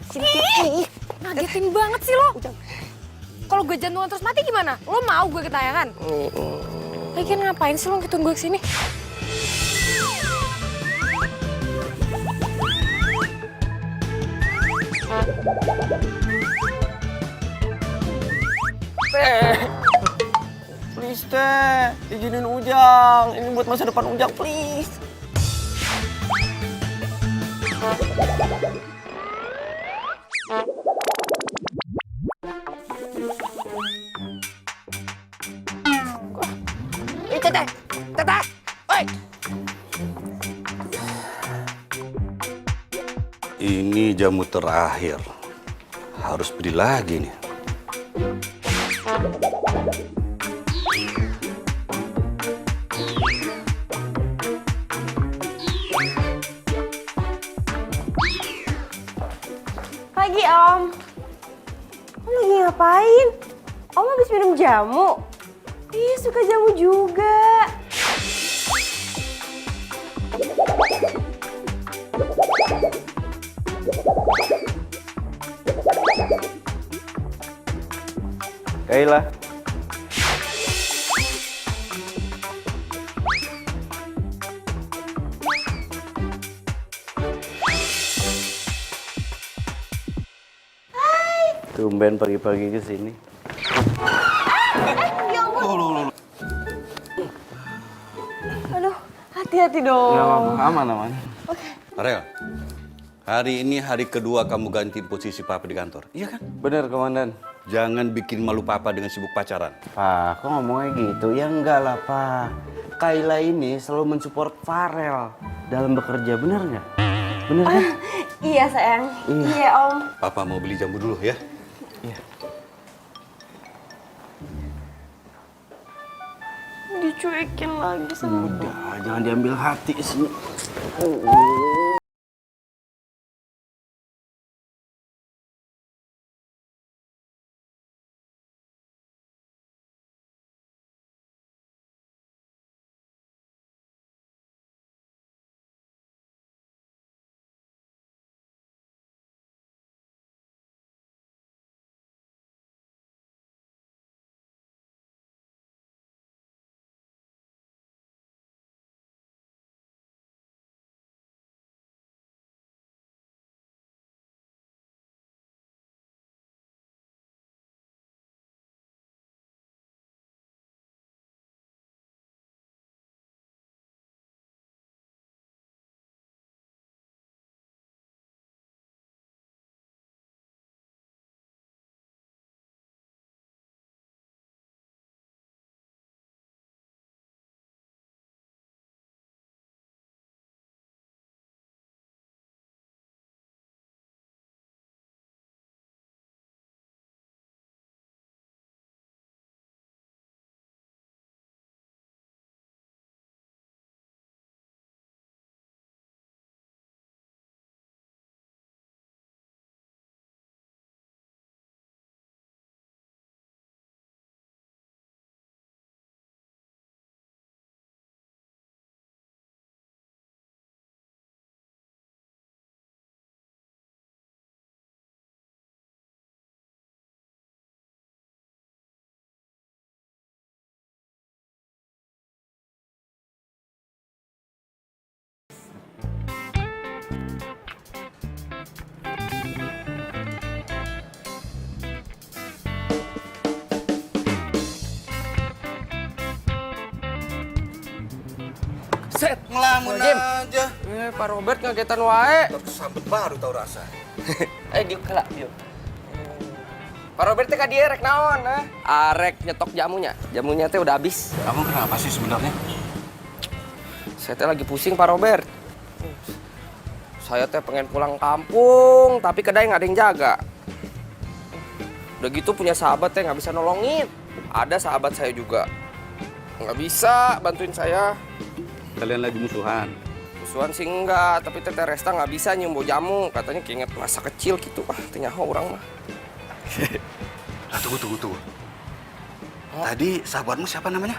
Sini. Ngagetin banget sih lo. Kalau gue jantungan terus mati gimana? Lo mau gue ketayangan? Lagian ngapain sih lo ngikutin gue kesini? Please teh, izinin Ujang. Ini buat masa depan Ujang, please. Teteh, oi. Ini jamu terakhir. Harus beli lagi nih. Pagi, Om. Om lagi ngapain? Om habis minum jamu? Ih, suka jamu juga. Kayla. Tumben pagi-pagi ke sini. Ya ampun. Aduh, hati-hati dong. Nggak apa-apa, aman. Ariel, hari ini hari kedua kamu ganti posisi papa di kantor. Iya kan? Bener, Komandan. Jangan bikin malu papa dengan sibuk pacaran. Pak, kok ngomongnya gitu? Ya enggak lah, Pak. Kayla ini selalu mensupport Farel dalam bekerja, bener nggak? Bener kan? Iya, sayang. Iya, Om. Papa mau beli jamu dulu ya. Iya. Dicuekin lagi sama Udah, jangan diambil hati sini. Set. Ngelamun Jim. aja. Pak Robert ngagetan wae. Tersambut baru tau rasa. Diuk kelak, diuk. Pak Robert teh ka dieu rek naon, ha? Arek nyetok jamunya. Jamunya teh udah habis. Kamu kenapa sih sebenarnya? Saya teh lagi pusing, Pak Robert. Saya teh pengen pulang kampung, tapi kedai nggak ada yang jaga. Udah gitu punya sahabat teh nggak bisa nolongin. Ada sahabat saya juga. Nggak bisa bantuin saya. Kalian lagi musuhan. Musuhan sih enggak, tapi Teteh Resta nggak bisa nyium bau jamu. Katanya keinget masa kecil gitu. Ternyaho orang mah. Nah, tunggu. Tadi sahabatmu siapa namanya?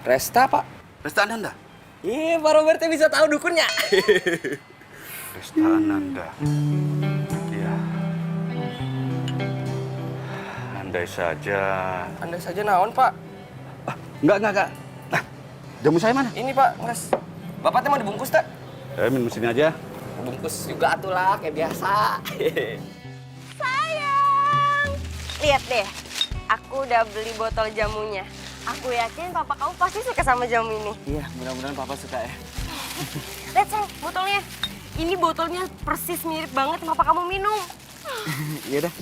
Resta, Pak. Resta Ananda? Iya, Pak Robert teh bisa tahu dukunnya. Krista Ananda. Ya. Andai saja. Andai saja naon, Pak. Enggak. Nah, jamu saya mana? Ini, Pak, nges. Bapak teh mau dibungkus, teh? Minum sini aja. Bungkus juga atuh lah, kayak biasa. Sayang, lihat deh, aku udah beli botol jamunya. Aku yakin papa kamu pasti suka sama jamu ini. Iya, mudah-mudahan papa suka ya. Lihat sayang, botolnya. Ini botolnya persis mirip banget sama papa kamu minum. Iya dah.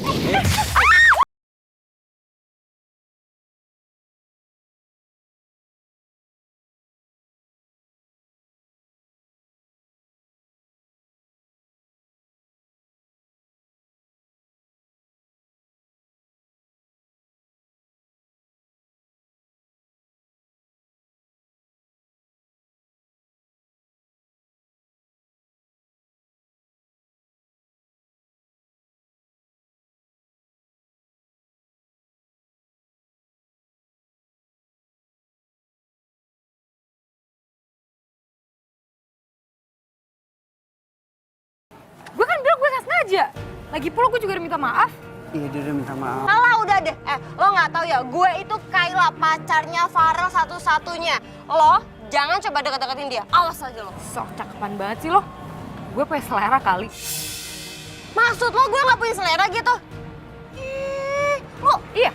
Gue kan bilang gue gak sengaja. Lagi pula gue juga udah minta maaf. Iya, dia udah minta maaf. Alah udah deh, lo nggak tahu ya, gue itu Kayla pacarnya Farel satu-satunya. Lo jangan coba deket-deketin dia, awas aja lo. Sok cakepan banget sih lo. Gue punya selera kali. Maksud lo gue nggak punya selera gitu? Lo Iya.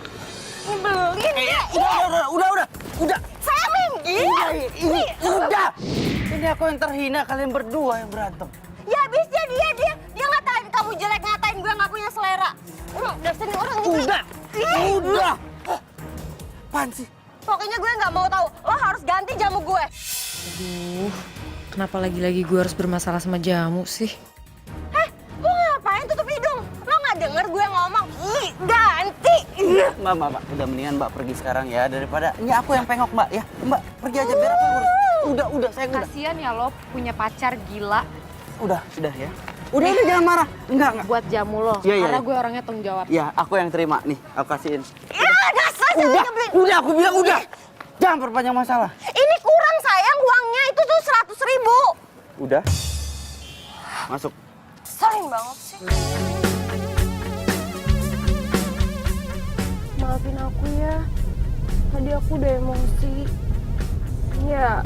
nyebelin ya. Udah. Saya minggir. Ini udah. Ini aku yang terhina, kalian berdua yang berantem. Ya habisnya dia ngatain kamu jelek, ngatain gue nggak punya selera. Dasar nih orang ini. Udah. Apaan sih? Pokoknya gue nggak mau tahu. Lo harus ganti jamu gue. Aduh, kenapa lagi-lagi gue harus bermasalah sama jamu sih? Lo ngapain tutup hidung? Lo nggak denger gue ngomong? Ih, ganti. Mbak, udah mendingan Mbak pergi sekarang ya daripada ini aku yang pengok Mbak ya. Mbak pergi aja biar aku urus. Udah, saya udah. Kasian ya lo punya pacar gila Udah ya. Udah jangan marah. Enggak. buat jamu lo. Iya. Karena gue orangnya tanggung jawab. Ya, aku yang terima nih. Aku kasihin. Ya dasar saya nyebelin. Udah, aku bilang udah. Jangan perpanjang masalah. Ini kurang sayang, uangnya itu tuh 100.000. Udah. Masuk. Sering banget sih. Maafin aku ya. Tadi aku udah emosi. Ya,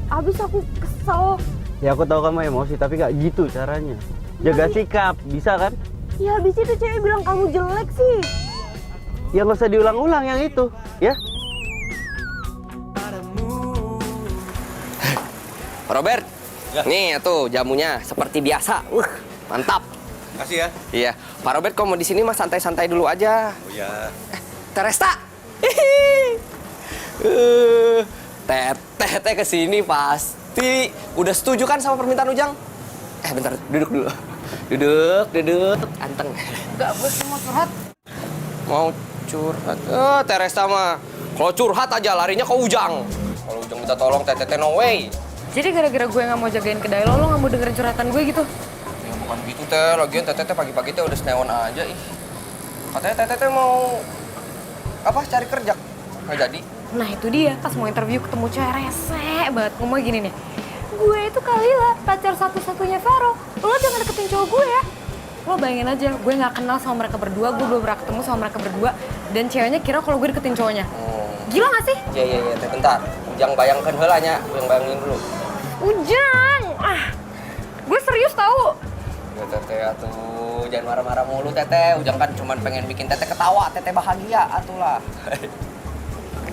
abis aku kesel. Ya aku tahu kamu emosi, tapi gak gitu caranya. Jaga sikap, bisa kan? Ya abis itu cewek bilang kamu jelek sih. Ya nggak usah diulang-ulang yang itu, ya? Robert, nih tuh jamunya seperti biasa. Mantap. Makasih ya. Iya, Pak Robert kok mau di sini mah santai-santai dulu aja. Oh ya. Teresta. Teteh ke sini pasti udah setuju kan sama permintaan Ujang? Bentar, duduk dulu. Duduk. Anteng. Enggak, gue cuma mau curhat. Mau curhat? Teresta mah kalau curhat aja larinya ke Ujang. Kalau Ujang minta tolong, teteh no way. Jadi gara-gara gue gak mau jagain kedai lo gak mau dengerin curhatan gue gitu? Ya bukan gitu teh, lagian teteh pagi-pagi teh udah senewan aja ih. Katanya teteh mau apa cari kerja, nggak jadi. Nah itu dia, pas mau interview ketemu cewek rese banget. Ngomong gini nih, gue itu Kalila, pacar satu-satunya Vero. Lo jangan deketin cowok gue ya. Lo bayangin aja, gue gak kenal sama mereka berdua, gue belum pernah ketemu sama mereka berdua. Dan ceweknya kira kalau gue deketin cowoknya. Gila gak sih? Iya, teh bentar. Ujang bayangkan heula nya, Ujang bayangin dulu. Ujang! Gue serius tau. Ya teteh atuh, jangan marah-marah mulu teteh. Ujang kan cuma pengen bikin teteh ketawa, teteh bahagia atuh lah.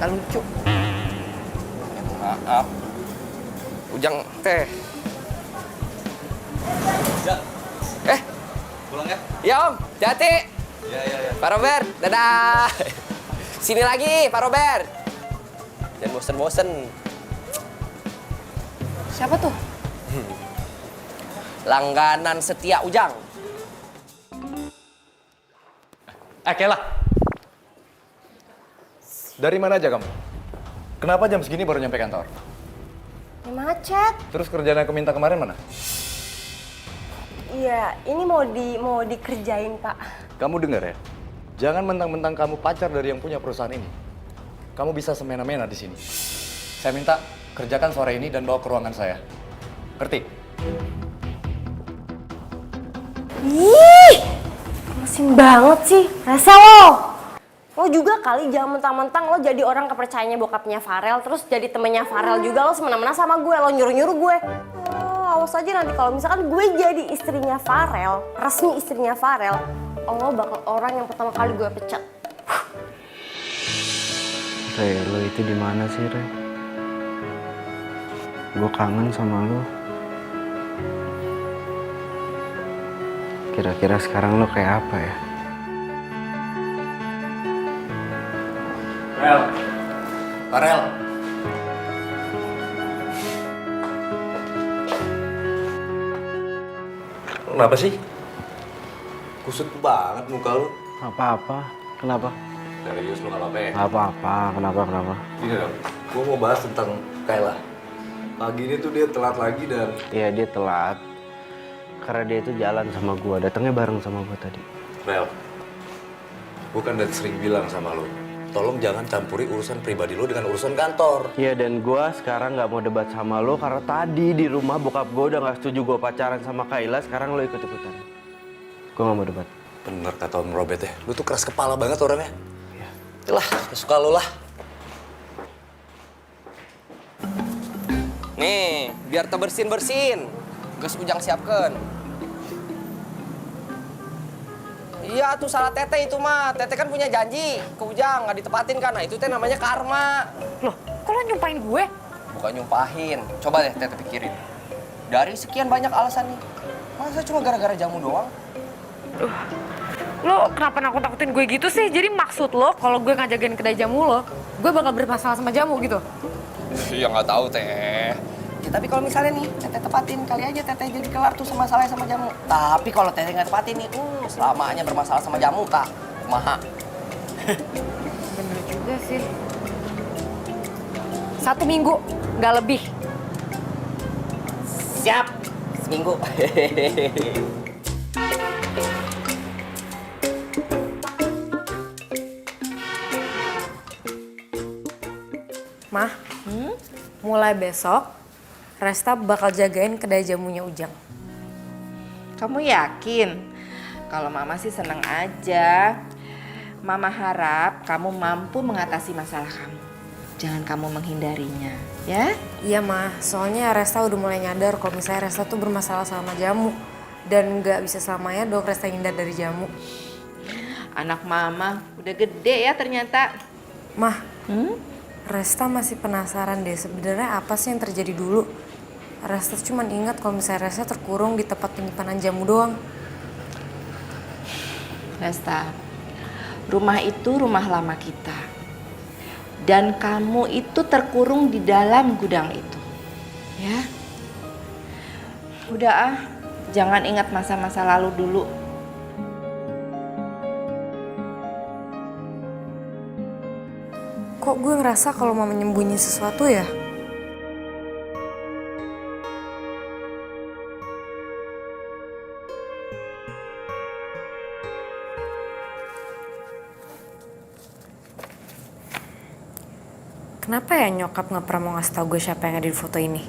Gak lucu. Maaf. Ujang teh. Ya, pulang ya. Ya Om, jati. Ya. Pak Robert, dadah. Sini lagi, Pak Robert. Jangan bosen-bosen. Siapa tuh? Langganan setia Ujang. Kayla. Dari mana aja kamu? Kenapa jam segini baru nyampe kantor? Ya macet. Terus kerjaan aku minta kemarin mana? Iya, ini mau dikerjain, Pak. Kamu dengar ya? Jangan mentang-mentang kamu pacar dari yang punya perusahaan ini. Kamu bisa semena-mena di sini. Saya minta kerjakan sore ini dan bawa ke ruangan saya. Ngerti? Ih, mesin banget sih. Rese lo. Lo juga kali jangan mentang-mentang lo jadi orang kepercayaannya bokapnya Farel, terus jadi temennya Farel juga lo semena-mena sama gue, lo nyuruh-nyuruh gue. Oh, awas aja nanti kalau misalkan gue jadi istrinya Farel, resmi istrinya Farel, lo bakal orang yang pertama kali gue pecat. Re, lo itu di mana sih, Re? Gue kangen sama lo. Kira-kira sekarang lo kayak apa ya? Farel. Kenapa sih? Kusut banget muka lu. Apa-apa? Kenapa? Serius lu nggak apa-apa ya? Apa-apa? Kenapa? Ini dong, gue mau bahas tentang Kayla. Pagi ini tuh dia telat lagi dan... Iya, dia telat. Karena dia itu jalan sama gua, datangnya bareng sama gua tadi. Rel, gue kan udah sering bilang sama lo, tolong jangan campuri urusan pribadi lo dengan urusan kantor. Iya, dan gua sekarang nggak mau debat sama lo karena tadi di rumah bokap gua udah nggak setuju gua pacaran sama Kayla. Sekarang lo ikut-ikutan. Gua nggak mau debat. Bener kata Om Robert ya, lu tuh keras kepala banget orangnya. Iya. Itulah, suka lo lah. Nih, biar terbersin-bersin. Gas Ujang siapkan. Iya tuh salah Tete itu mah. Tete kan punya janji ke Ujang nggak ditepatin kan. Nah itu teh namanya karma. Loh, kok lo nyumpahin gue? Bukan nyumpahin. Coba deh Tete pikirin. Dari sekian banyak alasan nih, masa cuma gara-gara jamu doang? Lo kenapa nakut-nakutin gue gitu sih? Jadi maksud lo kalau gue ngajagain kedai jamu lo, gue bakal bermasalah sama jamu gitu? Iya nggak tahu Teh. Ya, tapi kalau misalnya nih Tete tepatin, kali aja Tete jadi kelar tuh masalahnya sama jamu. Tapi kalau Tete nggak tepatin nih, selamanya bermasalah sama jamu kak. Kumaha. Bener juga sih. 1 minggu, nggak lebih. Siap. Seminggu. Mah, mulai besok Resta bakal jagain kedai jamunya Ujang. Kamu yakin? Kalau Mama sih seneng aja. Mama harap kamu mampu mengatasi masalah kamu. Jangan kamu menghindarinya, ya? Iya mah, soalnya Resta udah mulai nyadar kalau misalnya Resta tuh bermasalah sama jamu. Dan nggak bisa selamanya dong Resta hindar dari jamu. Anak Mama udah gede ya ternyata. Mah, Resta masih penasaran deh sebenarnya apa sih yang terjadi dulu. Resta cuma ingat kalau misalnya Resta terkurung di tempat penyimpanan jamu doang. Resta, rumah itu rumah lama kita. Dan kamu itu terkurung di dalam gudang itu. Ya? Udah ah, jangan ingat masa-masa lalu dulu. Kok gue ngerasa kalau mau menyembunyi sesuatu ya? Kenapa ya nyokap nggak pernah mau ngasih tau gue siapa yang ada di foto ini?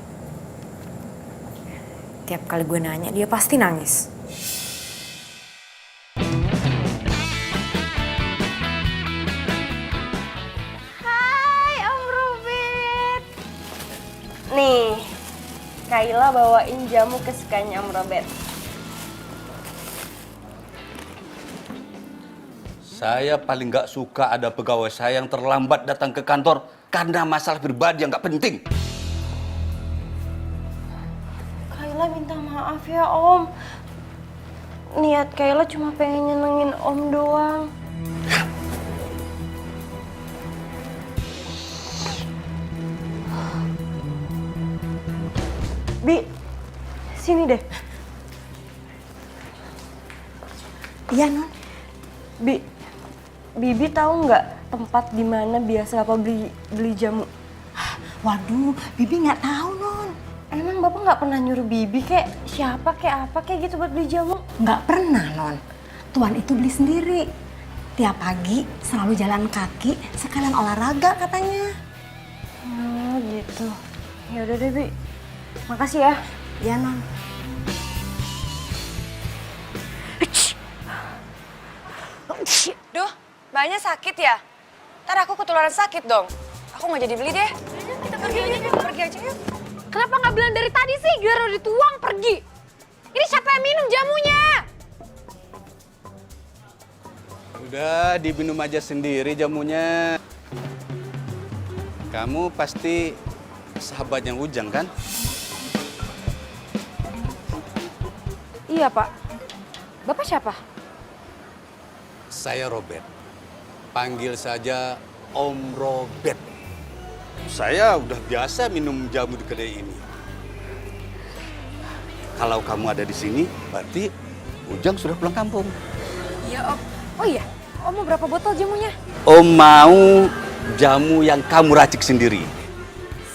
Tiap kali gue nanya, dia pasti nangis. Hai Om Robert. Nih, Kayla bawain jamu kesukaannya Om Robert. Saya paling nggak suka ada pegawai saya yang terlambat datang ke kantor karena masalah pribadi yang nggak penting. Kayla minta maaf ya Om. Niat Kayla cuma pengen nyenengin Om doang. Bi, sini deh. Iya, Non. Bibi tahu nggak tempat di mana biasa Bapak beli jamu? Waduh, Bibi nggak tahu, Non. Emang Bapak nggak pernah nyuruh Bibi kayak siapa kayak apa kayak gitu buat beli jamu? Nggak pernah, Non. Tuan itu beli sendiri. Tiap pagi selalu jalan kaki, sekalian olahraga katanya. Oh gitu. Ya udah deh, Bi. Makasih ya. Ya, Non. Duh, mbaknya sakit ya? Ntar aku ketularan sakit dong. Aku nggak jadi beli deh. Kita pergi aja yuk, pergi aja yuk. Kenapa nggak bilang dari tadi sih? Giliran udah dituang pergi. Ini siapa yang minum jamunya? Udah diminum aja sendiri jamunya. Kamu pasti sahabatnya Ujang kan? Iya, Pak. Bapak siapa? Saya Robert. Panggil saja Om Robert. Saya udah biasa minum jamu di kedai ini. Kalau kamu ada di sini, berarti Ujang sudah pulang kampung. Iya, Om. Oh iya, Om mau berapa botol jamunya? Om mau jamu yang kamu racik sendiri.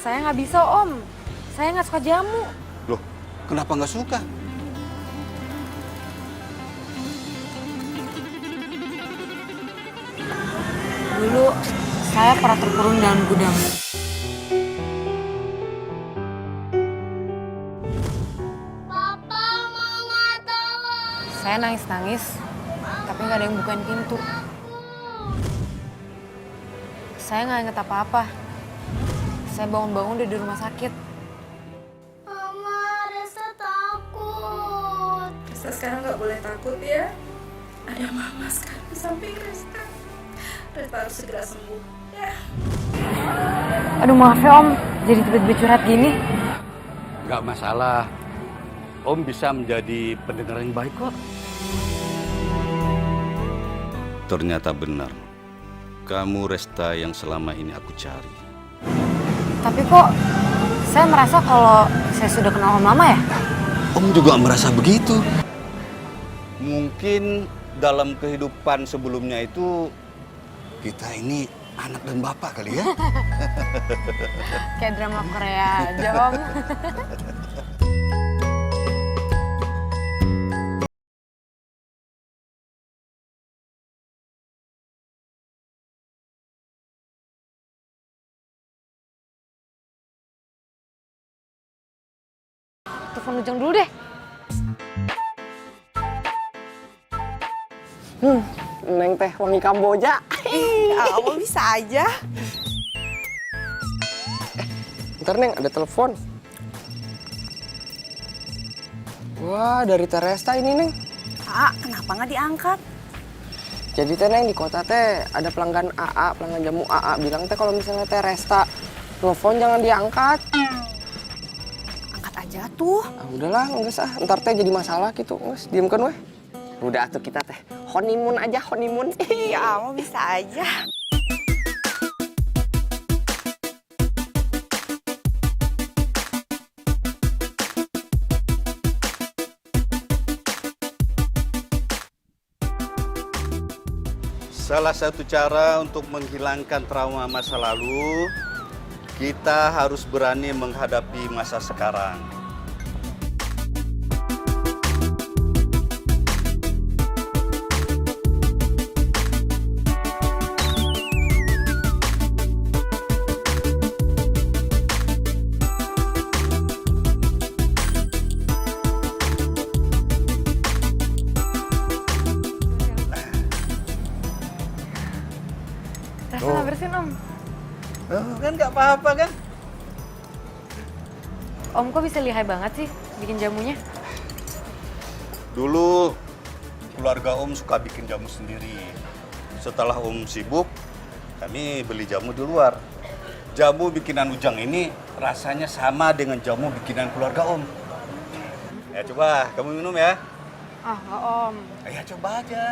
Saya nggak bisa, Om. Saya nggak suka jamu. Loh, kenapa nggak suka? Dulu saya pernah terkurung dalam gudang. Papa, Mama tolong. Saya nangis-nangis, tapi nggak ada yang bukain pintu. Saya nggak inget apa-apa. Saya bangun-bangun udah di rumah sakit. Mama, Resa takut. Resta sekarang nggak boleh takut ya. Ada mama sekarang di samping Resta. Resta harus segera sembuh ya. Aduh maaf ya Om, jadi tiba-tiba curhat gini. Nggak masalah. Om bisa menjadi pendengar yang baik kok. Ternyata benar. Kamu Resta yang selama ini aku cari. Tapi kok saya merasa kalau saya sudah kenal Om Mama ya? Om juga merasa begitu. Mungkin dalam kehidupan sebelumnya itu kita ini anak dan bapak kali ya. Kayak drama Korea aja Om. Telepon Ujang dulu deh. Neng teh wangi Kamboja. Kamu bisa aja. Ntar Neng, ada telepon. Wah, dari Teresta ini Neng. Kenapa nggak diangkat? Jadi teh Neng di kota teh ada pelanggan AA, pelanggan jamu AA. Bilang teh kalau misalnya Teresta telepon jangan diangkat. Angkat aja tuh. Ah, udahlah, nggak usah. Ntar teh jadi masalah gitu. Nges, diemkan weh. Udah tuh kita teh honeymoon aja, honeymoon. Ya, kamu bisa aja. Salah satu cara untuk menghilangkan trauma masa lalu, kita harus berani menghadapi masa sekarang. Rasa nggak bersin Om. Kan nggak apa-apa kan? Om kok bisa lihai banget sih bikin jamunya? Dulu keluarga Om suka bikin jamu sendiri. Setelah Om sibuk, kami beli jamu di luar. Jamu bikinan Ujang ini rasanya sama dengan jamu bikinan keluarga Om. Ya coba, kamu minum ya. Ah, nggak Om. Ya coba aja.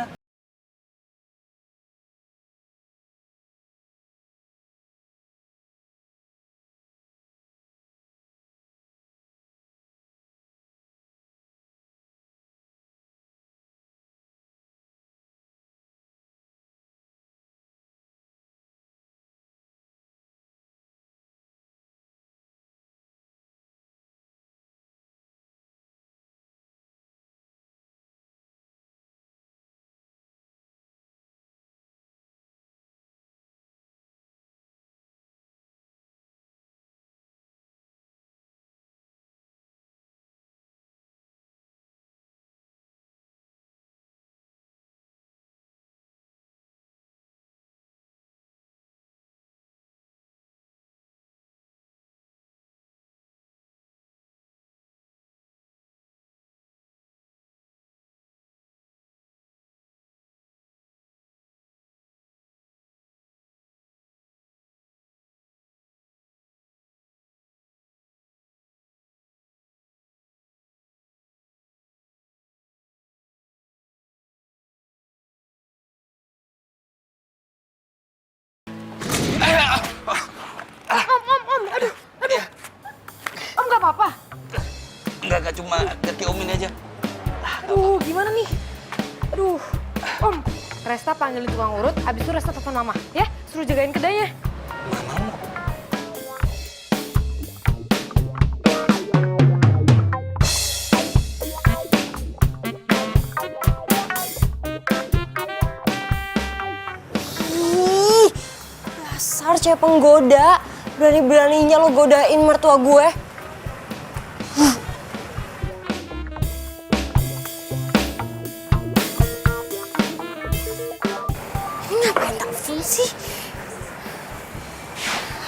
Kagak cuma kaki Om ini aja. Aduh, gimana nih? Aduh, Om, Resta panggilin tukang urut, abis itu Resta telepon Mama, ya? Suruh jagain kedainya. Ih, dasar cewek penggoda. Berani-beraninya lo godain mertua gue. Ini ngapain telepon sih?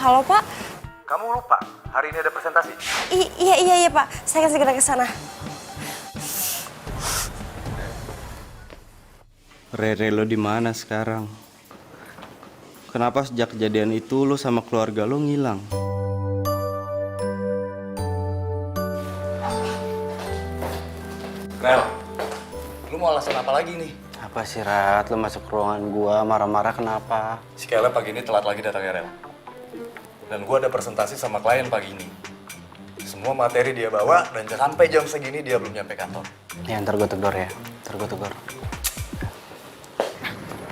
Halo, Pak. Kamu lupa, hari ini ada presentasi. Iya, Pak. Saya akan segera ke sana. Rere, lo di mana sekarang? Kenapa sejak kejadian itu lo sama keluarga lo ngilang? Rel, lu mau alasan apa lagi nih? Apa sih, Rat? Lo masuk ke ruangan gua marah-marah kenapa? Si Kayla pagi ini telat lagi datangnya, Rel. Dan gua ada presentasi sama klien pagi ini. Semua materi dia bawa dan sampai jam segini dia belum nyampe kantor. Ya, ntar gue tegur ya. Ntar gue tegur.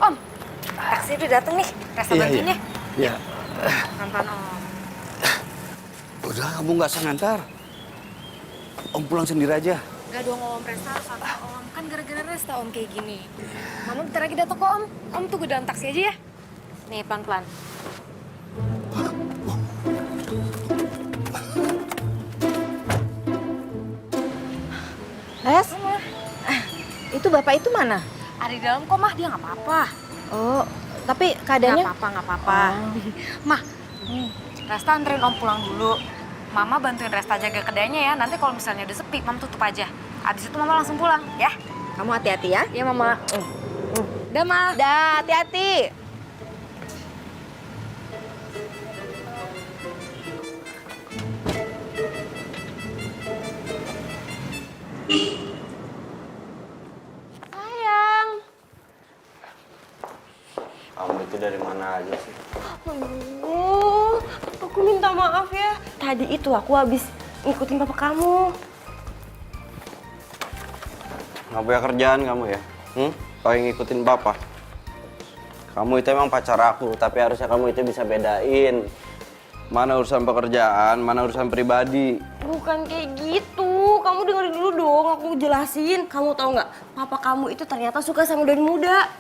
Om, taksi udah dateng nih. Resta bantuin ya. Iya. Pelan-pelan, Om. Udah, kamu nggak usah ngantar. Om pulang sendiri aja. Gak dong, Om. Resta harus sama Om. Kan gara-gara Resta, Om, kayak gini. Mama bentar lagi datang kok, Om. Om tunggu dalam taksi aja ya. Nih, pelan-pelan. Res, itu bapak itu mana? Ada di dalam kok, Mah. Dia nggak apa-apa. Oh, tapi Nggak keadaannya... apa-apa, nggak apa-apa. Mah, Resta anterin Om pulang dulu. Mama bantuin Resta jaga kedainya ya. Nanti kalau misalnya udah sepi, Mama tutup aja. Abis itu Mama langsung pulang, ya? Kamu hati-hati ya. Iya, Mama. Udah, Ma. Dah, hati-hati. Sayang. Kamu itu dari mana aja sih? Aduh, aku minta maaf ya. Tadi itu aku habis ngikutin papa kamu. Nggak punya kerjaan kamu ya? Kayak ngikutin papa. Kamu itu emang pacar aku, tapi harusnya kamu itu bisa bedain. Mana urusan pekerjaan, mana urusan pribadi. Bukan kayak gitu. Kamu dengerin dulu dong, aku jelasin. Kamu tahu nggak? Papa kamu itu ternyata suka sama dari muda.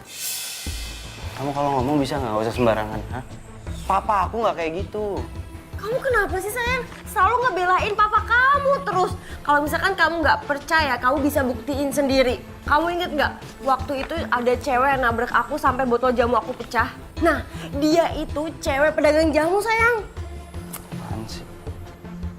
Kamu kalau ngomong bisa nggak usah sembarangan, ha? Papa aku nggak kayak gitu. Kamu kenapa sih sayang? Selalu ngebelain papa kamu terus. Kalau misalkan kamu nggak percaya, kamu bisa buktiin sendiri. Kamu inget nggak? Waktu itu ada cewek yang nabrak aku sampai botol jamu aku pecah. Nah, dia itu cewek pedagang jamu sayang. Apaan sih?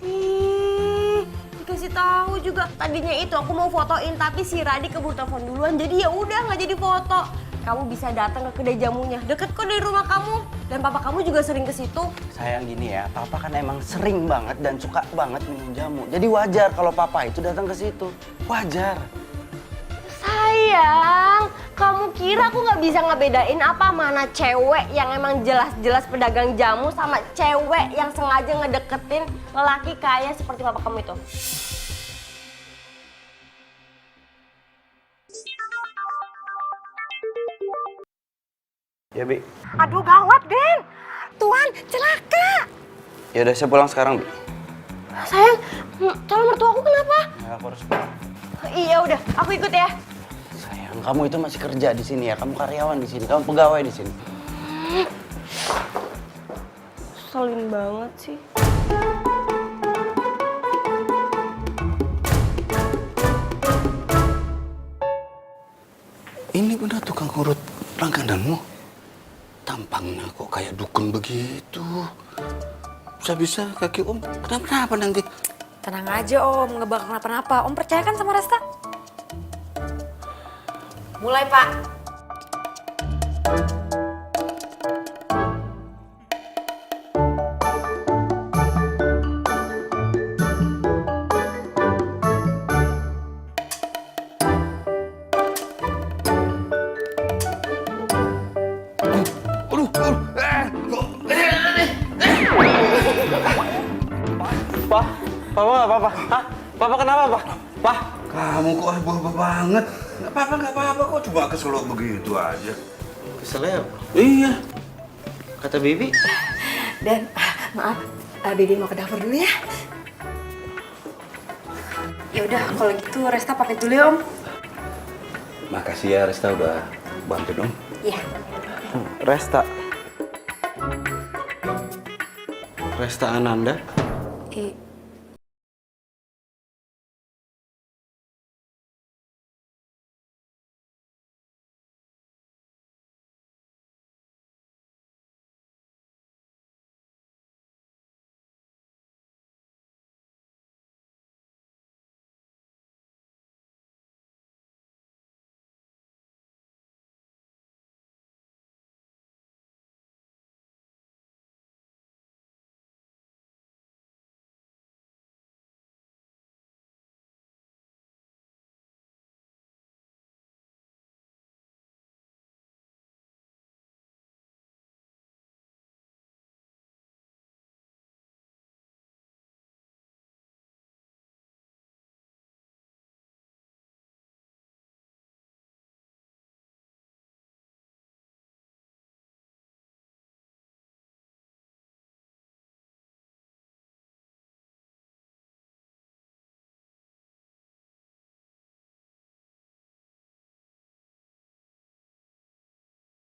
Ih, dikasih tahu juga. Tadinya itu aku mau fotoin, tapi si Radi keburu telepon duluan. Jadi ya udah nggak jadi foto. Kamu bisa datang ke kedai jamunya. Deket kok dari rumah kamu. Dan papa kamu juga sering ke situ. Sayang gini ya, papa kan emang sering banget dan suka banget minum jamu. Jadi wajar kalau papa itu datang ke situ. Wajar. Sayang, kamu kira aku nggak bisa ngebedain apa mana cewek yang emang jelas-jelas pedagang jamu sama cewek yang sengaja ngedeketin lelaki kaya seperti papa kamu itu? Ya, Bi. Aduh gawat, Den. Tuan, celaka. Ya udah, saya pulang sekarang, Bi. Sayang, calon mertua aku kenapa? Ya, aku harus pulang. Iya udah, aku ikut ya. Sayang, kamu itu masih kerja di sini ya. Kamu karyawan di sini, kamu pegawai di sini. Selin banget sih. Ini benar tukang urut langgananmu? Tampangnya kok kayak dukun begitu. Bisa-bisa kaki Om kenapa-napa nanti. Tenang aja, Om. Nggak bakal kenapa-napa. Om percaya kan sama Resta? Mulai, Pak. Papa nggak apa-apa? Hah? Papa kenapa, Pak? Pak? Kamu kok heboh-heboh banget? Nggak apa-apa kok, cuma keselok begitu aja. Keselnya? Iya. Kata Bibi. Dan maaf, Bibi mau ke dapur dulu ya. Ya udah kalau gitu Resta pamit dulu ya Om. Makasih ya Resta udah bantu dong. Iya. Resta. Resta Ananda.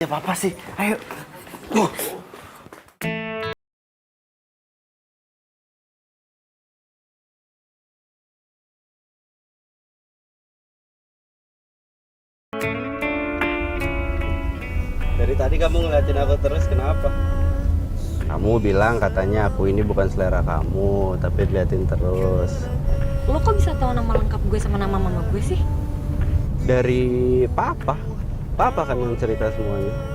Ya Papa sih, ayo. Dari tadi kamu ngeliatin aku terus, kenapa? Kamu bilang katanya aku ini bukan selera kamu, tapi liatin terus. Lo kok bisa tahu nama lengkap gue sama nama mama gue sih? Dari Papa. Papa kan yang cerita semuanya.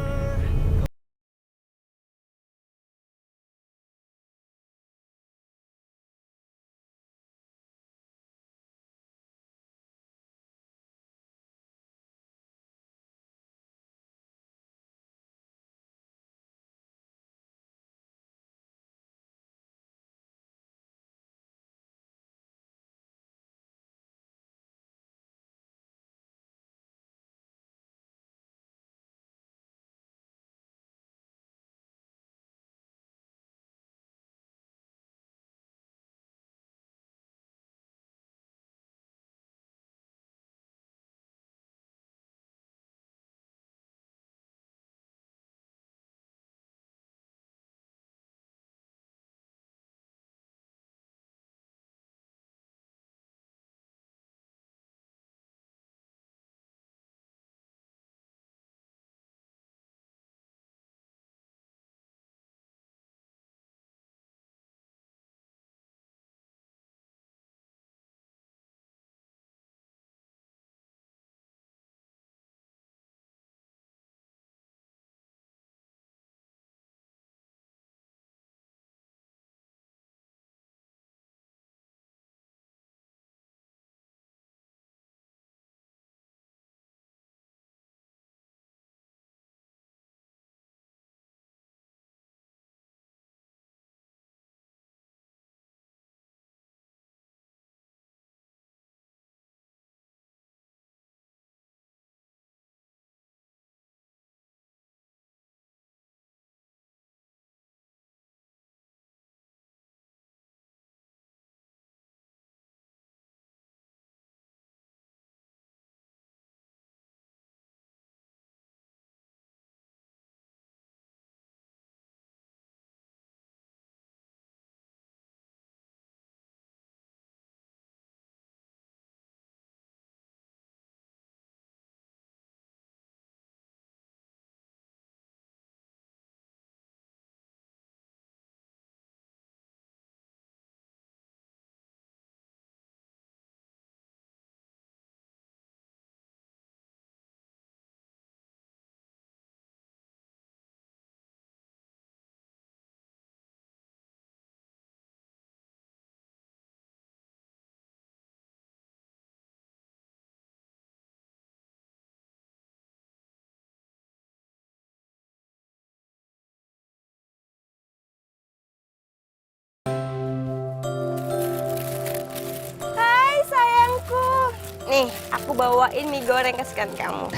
Nih, aku bawain mie goreng kesukaan kamu.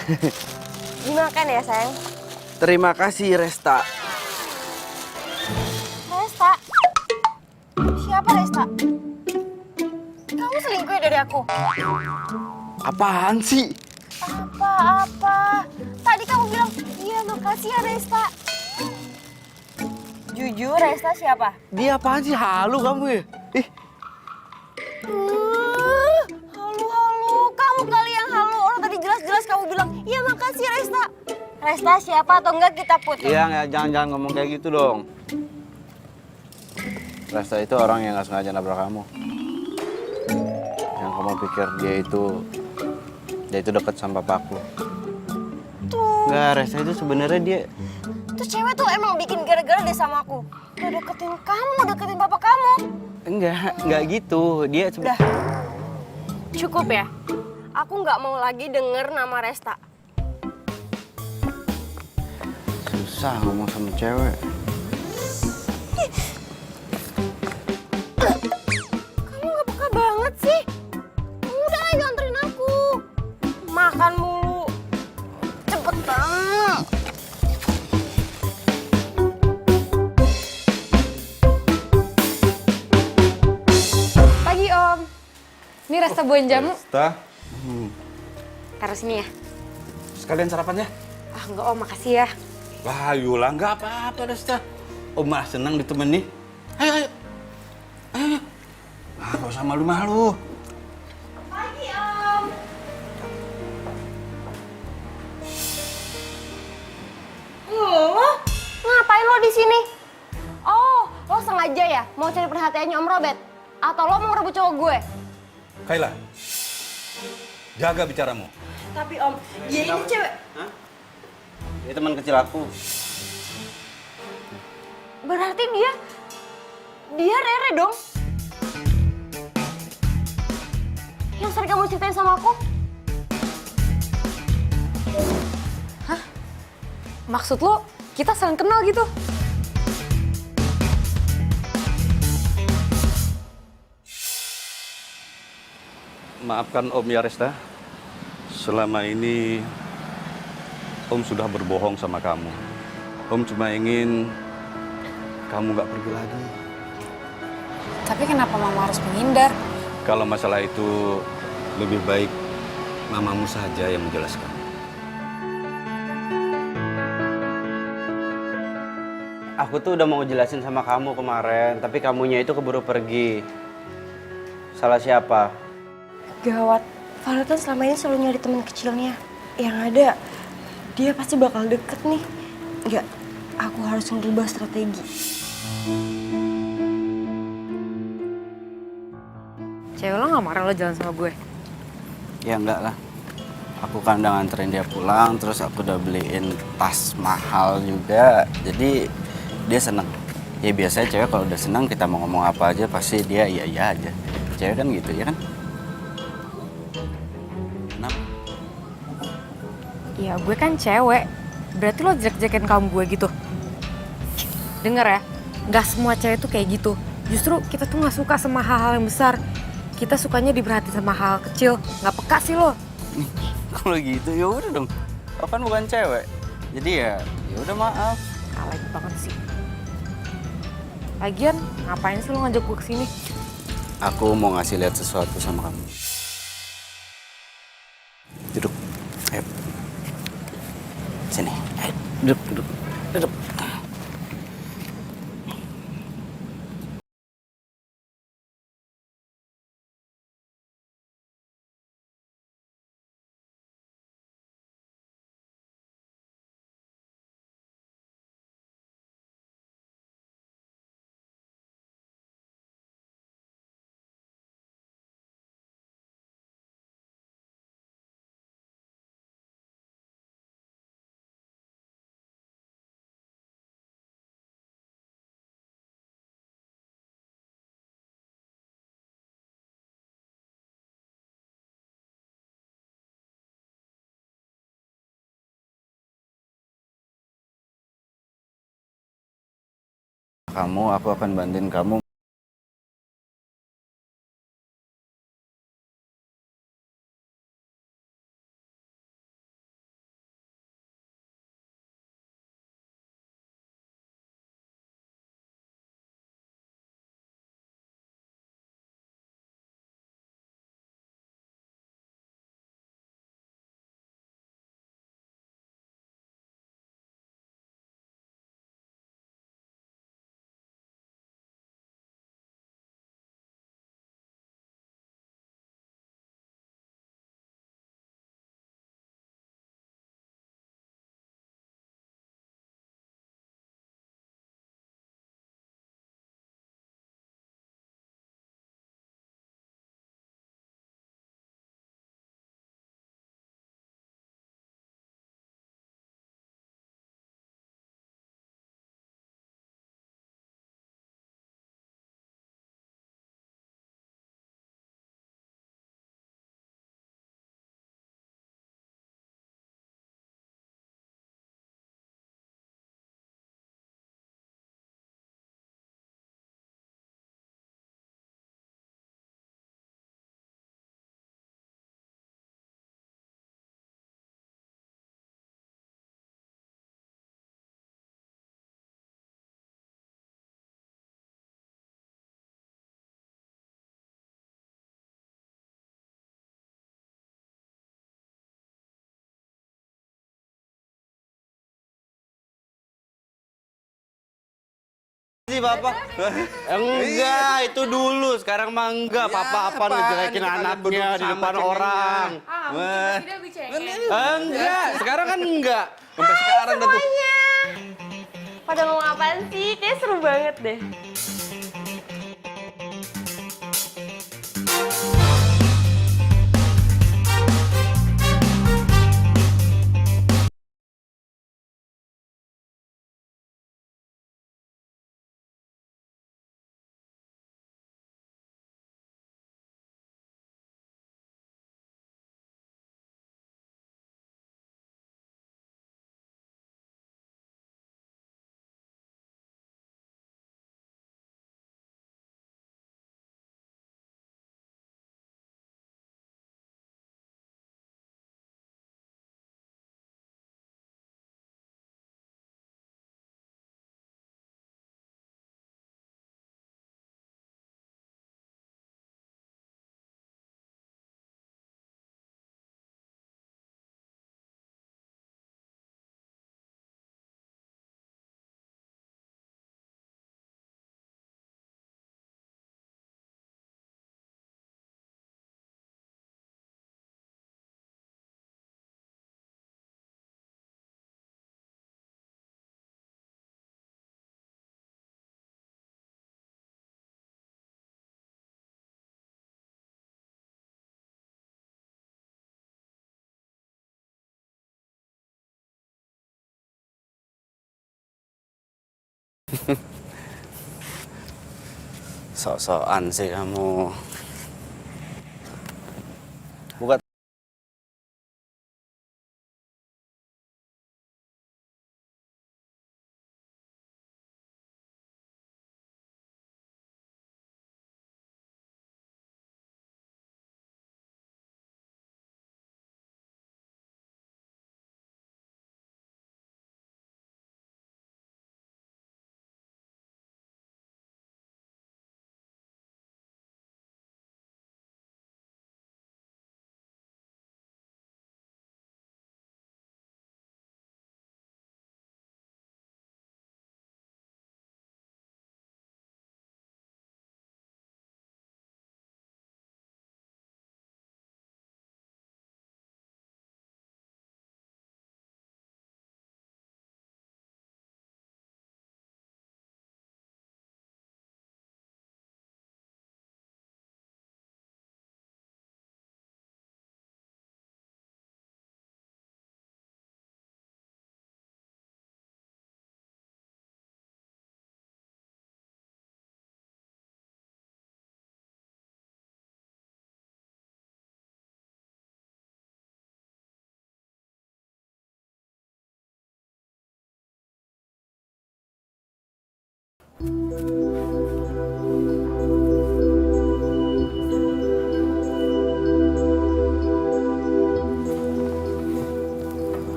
Dimakan ya, sayang. Terima kasih, Resta. Resta? Siapa Resta? Kamu selingkuh ya dari aku? Apaan sih? Apa-apa? Tadi kamu bilang, iya makasih ya Resta. Jujur, Resta siapa? Dia apaan sih? Halu kamu ya? Ih, Halu-halu, kamu kali yang halu. Orang tadi jelas-jelas kamu bilang, iya makasih Resta. Resta siapa atau enggak kita putus? iya, jangan ngomong kayak gitu dong. Resta itu orang yang gak sengaja nabrak kamu. Yang kamu pikir dia itu dekat sama papaku. Tuh, Enggak, Resta itu sebenarnya dia tuh cewek tuh emang bikin gara-gara deh sama aku. Udah deketin kamu, deketin bapak kamu. enggak gitu. Dia Udah, cukup ya. Aku nggak mau lagi denger nama Resta. susah ngomong sama cewek. Kamu nggak peka banget sih. Udah ayo anterin aku. Makan mulu. Cepetan. Pagi Om. Ini Resta buahin jamu. Resta, Taruh sini ya. sekalian sarapan ya? Ah enggak Om, makasih ya. Wah, Yula, nggak apa-apa, Resta. Om malah senang ditemani. Ayo, ayo. Ayo. Ah, nggak usah malu-malu. Pagi Om. Ngapain lo di sini? Oh, lo sengaja ya mau cari perhatiannya Om Robert? Atau lo mau ngerebut cowok gue? Kayla, jaga bicaramu. Tapi Om, dia ini cewek. Dia teman kecil aku. Berarti dia Rere dong. Yang sering kamu ceritain sama aku? Maksud lo kita saling kenal gitu? Maafkan Om ya, Resta. Selama ini Om sudah berbohong sama kamu. Om cuma ingin kamu nggak pergi lagi. Tapi kenapa Mama harus menghindar? Kalau masalah itu lebih baik mamamu saja yang menjelaskan. Aku tuh udah mau jelasin sama kamu kemarin, tapi kamunya itu keburu pergi. Salah siapa? Gawat, Farel kan selama ini selalu nyari teman kecilnya. Yang ada, dia pasti bakal deket nih. Enggak, aku harus ngerubah strategi. Cewek lo gak marah lo jalan sama gue? Ya enggak lah. Aku kan udah nganterin dia pulang, terus aku udah beliin tas mahal juga. Jadi dia seneng. Ya biasanya cewek kalau udah seneng kita mau ngomong apa aja pasti dia iya aja. Cewek kan gitu ya kan? Kenapa? Ya gue kan cewek. Berarti lo jelek-jelekin kaum gue gitu? Dengar ya, gak semua cewek tuh kayak gitu. Justru kita tuh gak suka sama hal-hal yang besar. Kita sukanya diperhatiin sama hal kecil. Gak peka sih lo. Kalau gitu ya udah dong. Aku kan bukan cewek. Jadi ya udah maaf. Alay banget sih. Lagian, ngapain sih lo ngajak gue kesini? Aku mau ngasih lihat sesuatu sama kamu. Duduk. Ayo. Sini. Ayo. Duduk. Aku akan bantuin kamu sih Bapak? Enggak, itu dulu. Sekarang mah enggak. Papa apa ngejelekin anaknya di depan orang. Enggak, sekarang kan enggak. Sampai sekarang dah tuh. Pada ngomong apaan sih? Kayaknya seru banget deh. Sok-sokan sih kamu. Buka.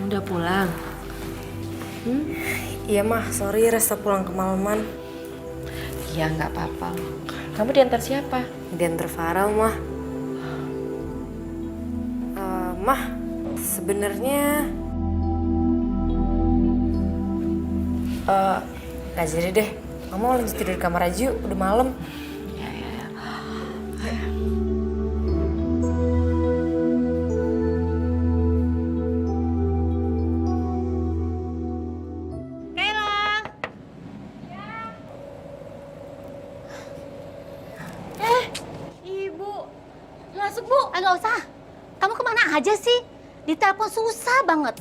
Udah pulang? Iya mah, sorry Resta pulang kemalaman. Iya nggak apa-apa. Kamu diantar siapa? Diantar Farel mah. Mah, sebenarnya nggak jadi deh. Mama lanjut tidur di kamar aja yuk, udah malam. Nggak usah. Kamu kemana aja sih? Ditelepon susah banget.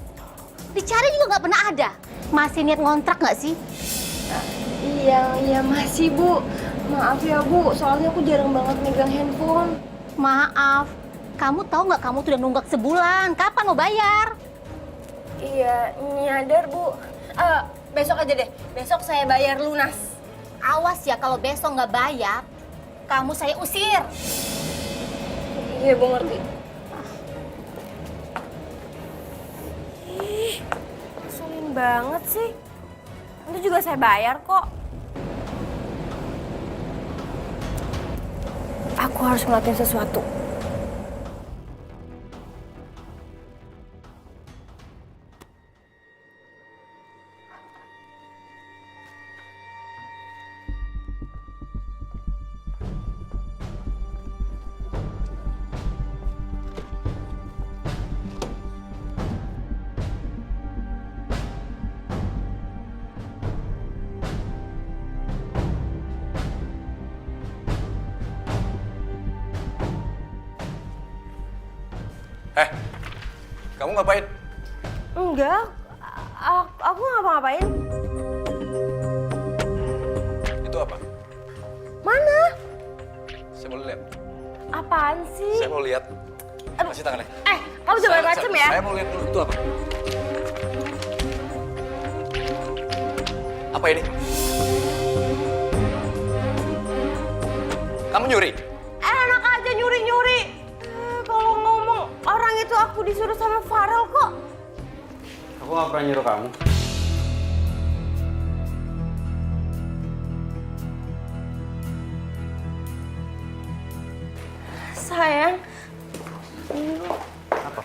Dicari juga nggak pernah ada. Masih niat ngontrak nggak sih? Iya masih Bu. Maaf ya Bu, soalnya aku jarang banget megang handphone. Maaf. Kamu tahu nggak kamu tuh udah nunggak sebulan. Kapan mau bayar? Iya, nyadar Bu. Besok aja deh. Besok saya bayar lunas. Awas ya kalau besok nggak bayar, kamu saya usir. Iya Bu, ngerti. Ngeselin banget sih. Nanti juga saya bayar kok. Aku harus ngelakuin sesuatu. Eh, kamu ngapain? Enggak, aku ngapa-ngapain. Itu apa? Mana? Saya mau lihat. Apaan sih? Saya mau lihat. Kasih tangannya. Kamu jangan macem ya? Saya mau lihat dulu. Itu apa? Apa ini? Kamu nyuri? Enak aja nyuri-nyuri. Kalau ngomong orang itu aku disuruh sama Farel kok. Aku nggak pernah nyuruh kamu. Sayang. Apa?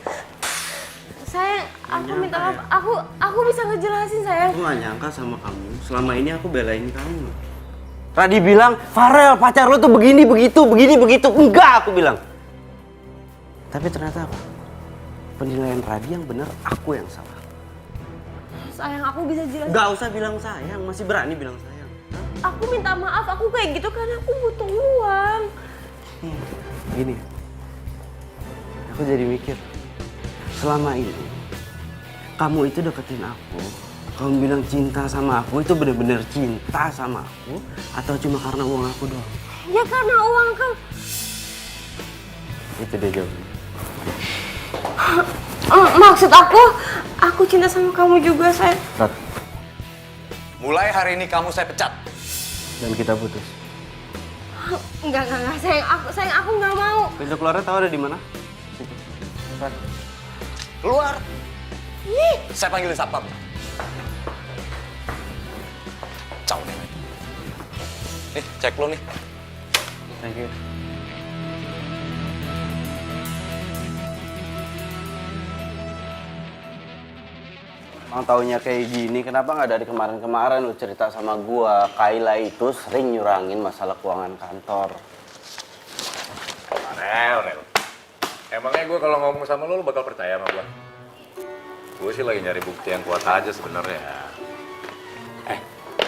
Sayang, aku minta maaf. Aku bisa ngejelasin sayang. Aku nggak nyangka sama kamu. Selama ini aku belain kamu. Radi bilang, Farel pacar lo tuh begini begitu, begini begitu. Enggak, aku bilang. Tapi ternyata apa? Penilaian Radi yang benar, aku yang salah. Sayang, aku bisa jelasin. Gak usah bilang sayang, masih berani bilang sayang. Aku minta maaf, aku kayak gitu karena aku butuh uang. Gini, aku jadi mikir, selama ini kamu itu deketin aku, kamu bilang cinta sama aku itu bener-bener cinta sama aku, atau cuma karena uang aku doang? Ya karena uang kan. Itu dia jawabannya. Maksud aku cinta sama kamu juga sayang. Rat, Mulai hari ini kamu saya pecat. dan kita putus. Enggak sayang aku nggak mau. Pintu keluarnya tahu ada di mana? Situ. Rat. Keluar. Saya panggilin satpam. Ciao deh. Nih, cek lo nih. Thank you. Emang taunya kayak gini, kenapa nggak dari kemarin-kemarin lu cerita sama gua? Kayla itu sering nyurangin masalah keuangan kantor. Rel. Emangnya gue kalau ngomong sama lo bakal percaya sama gue? Gue sih lagi nyari bukti yang kuat aja sebenarnya.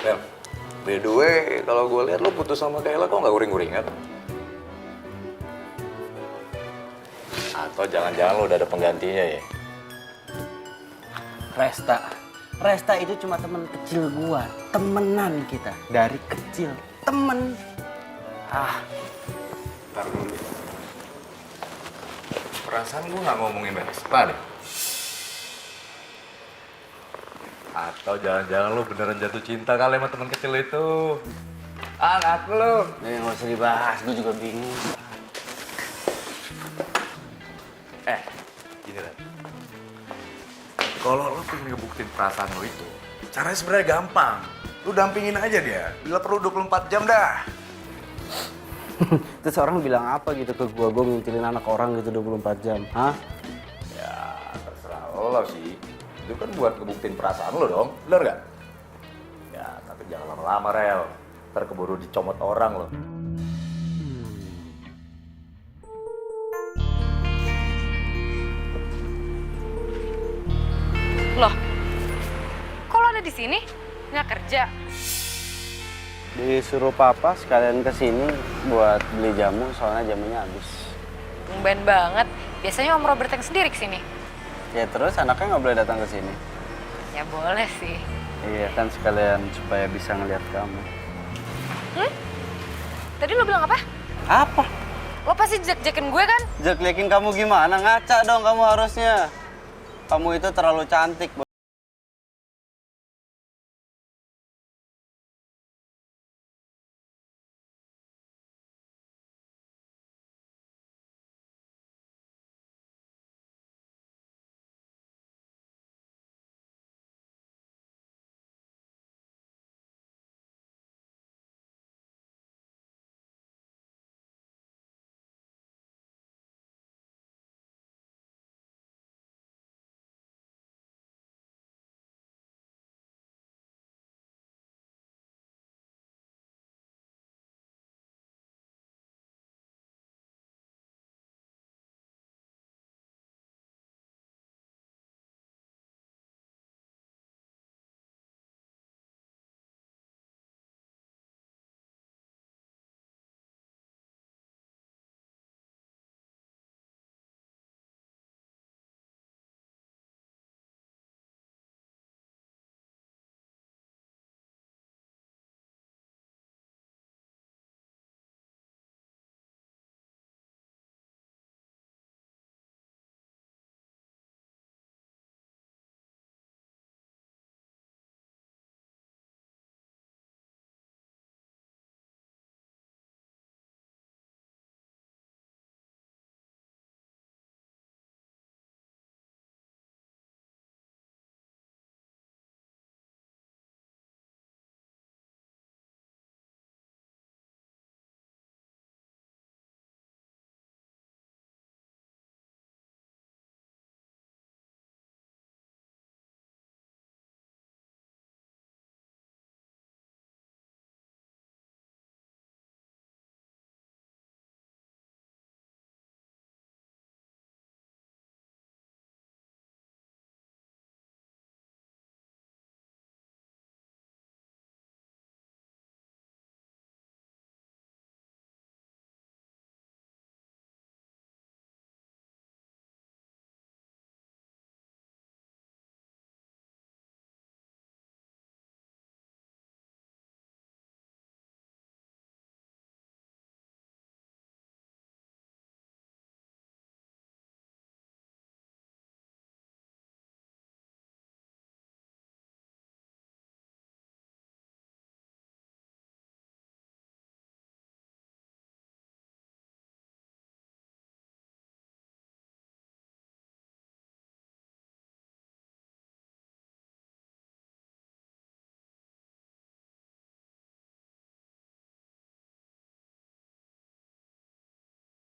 Rel. By the way, kalau gue lihat lo putus sama Kayla kok nggak uring-uringan? Atau jangan-jangan lo udah ada penggantinya ya? Resta itu cuma teman kecil gua, temenan kita dari kecil, temen. Ntar dulu. Perasaan gue nggak ngomongin Resta deh. Atau jangan-jangan lo beneran jatuh cinta kali sama teman kecil itu? Ngaku lo. Nggak usah dibahas, gua juga bingung. Gini Ren. Kalau lo pengen ngebuktiin perasaan lo itu, caranya sebenarnya gampang. Lo dampingin aja dia. Bila perlu 24 jam dah. Terus orang bilang apa gitu ke gua ngintilin anak orang gitu 24 jam, hah? Ya, terserah lo sih. Itu kan buat ngebuktiin perasaan lo dong, bener nggak? Ya, tapi jangan lama-lama, Rel. Ntar keburu dicomot orang lo. Loh, kok lo ada di sini? Nggak kerja? Disuruh papa sekalian kesini buat beli jamu, soalnya jamunya habis. Tumben banget. Biasanya Om Robert yang sendiri kesini. Ya terus anaknya nggak boleh datang ke sini. Ya boleh sih. Iya kan sekalian supaya bisa ngeliat kamu. Tadi lo bilang apa? Apa? Lo pasti jek-jekin gue kan? Jelek-jelekin kamu gimana? Ngaca dong kamu harusnya. Kamu itu terlalu cantik.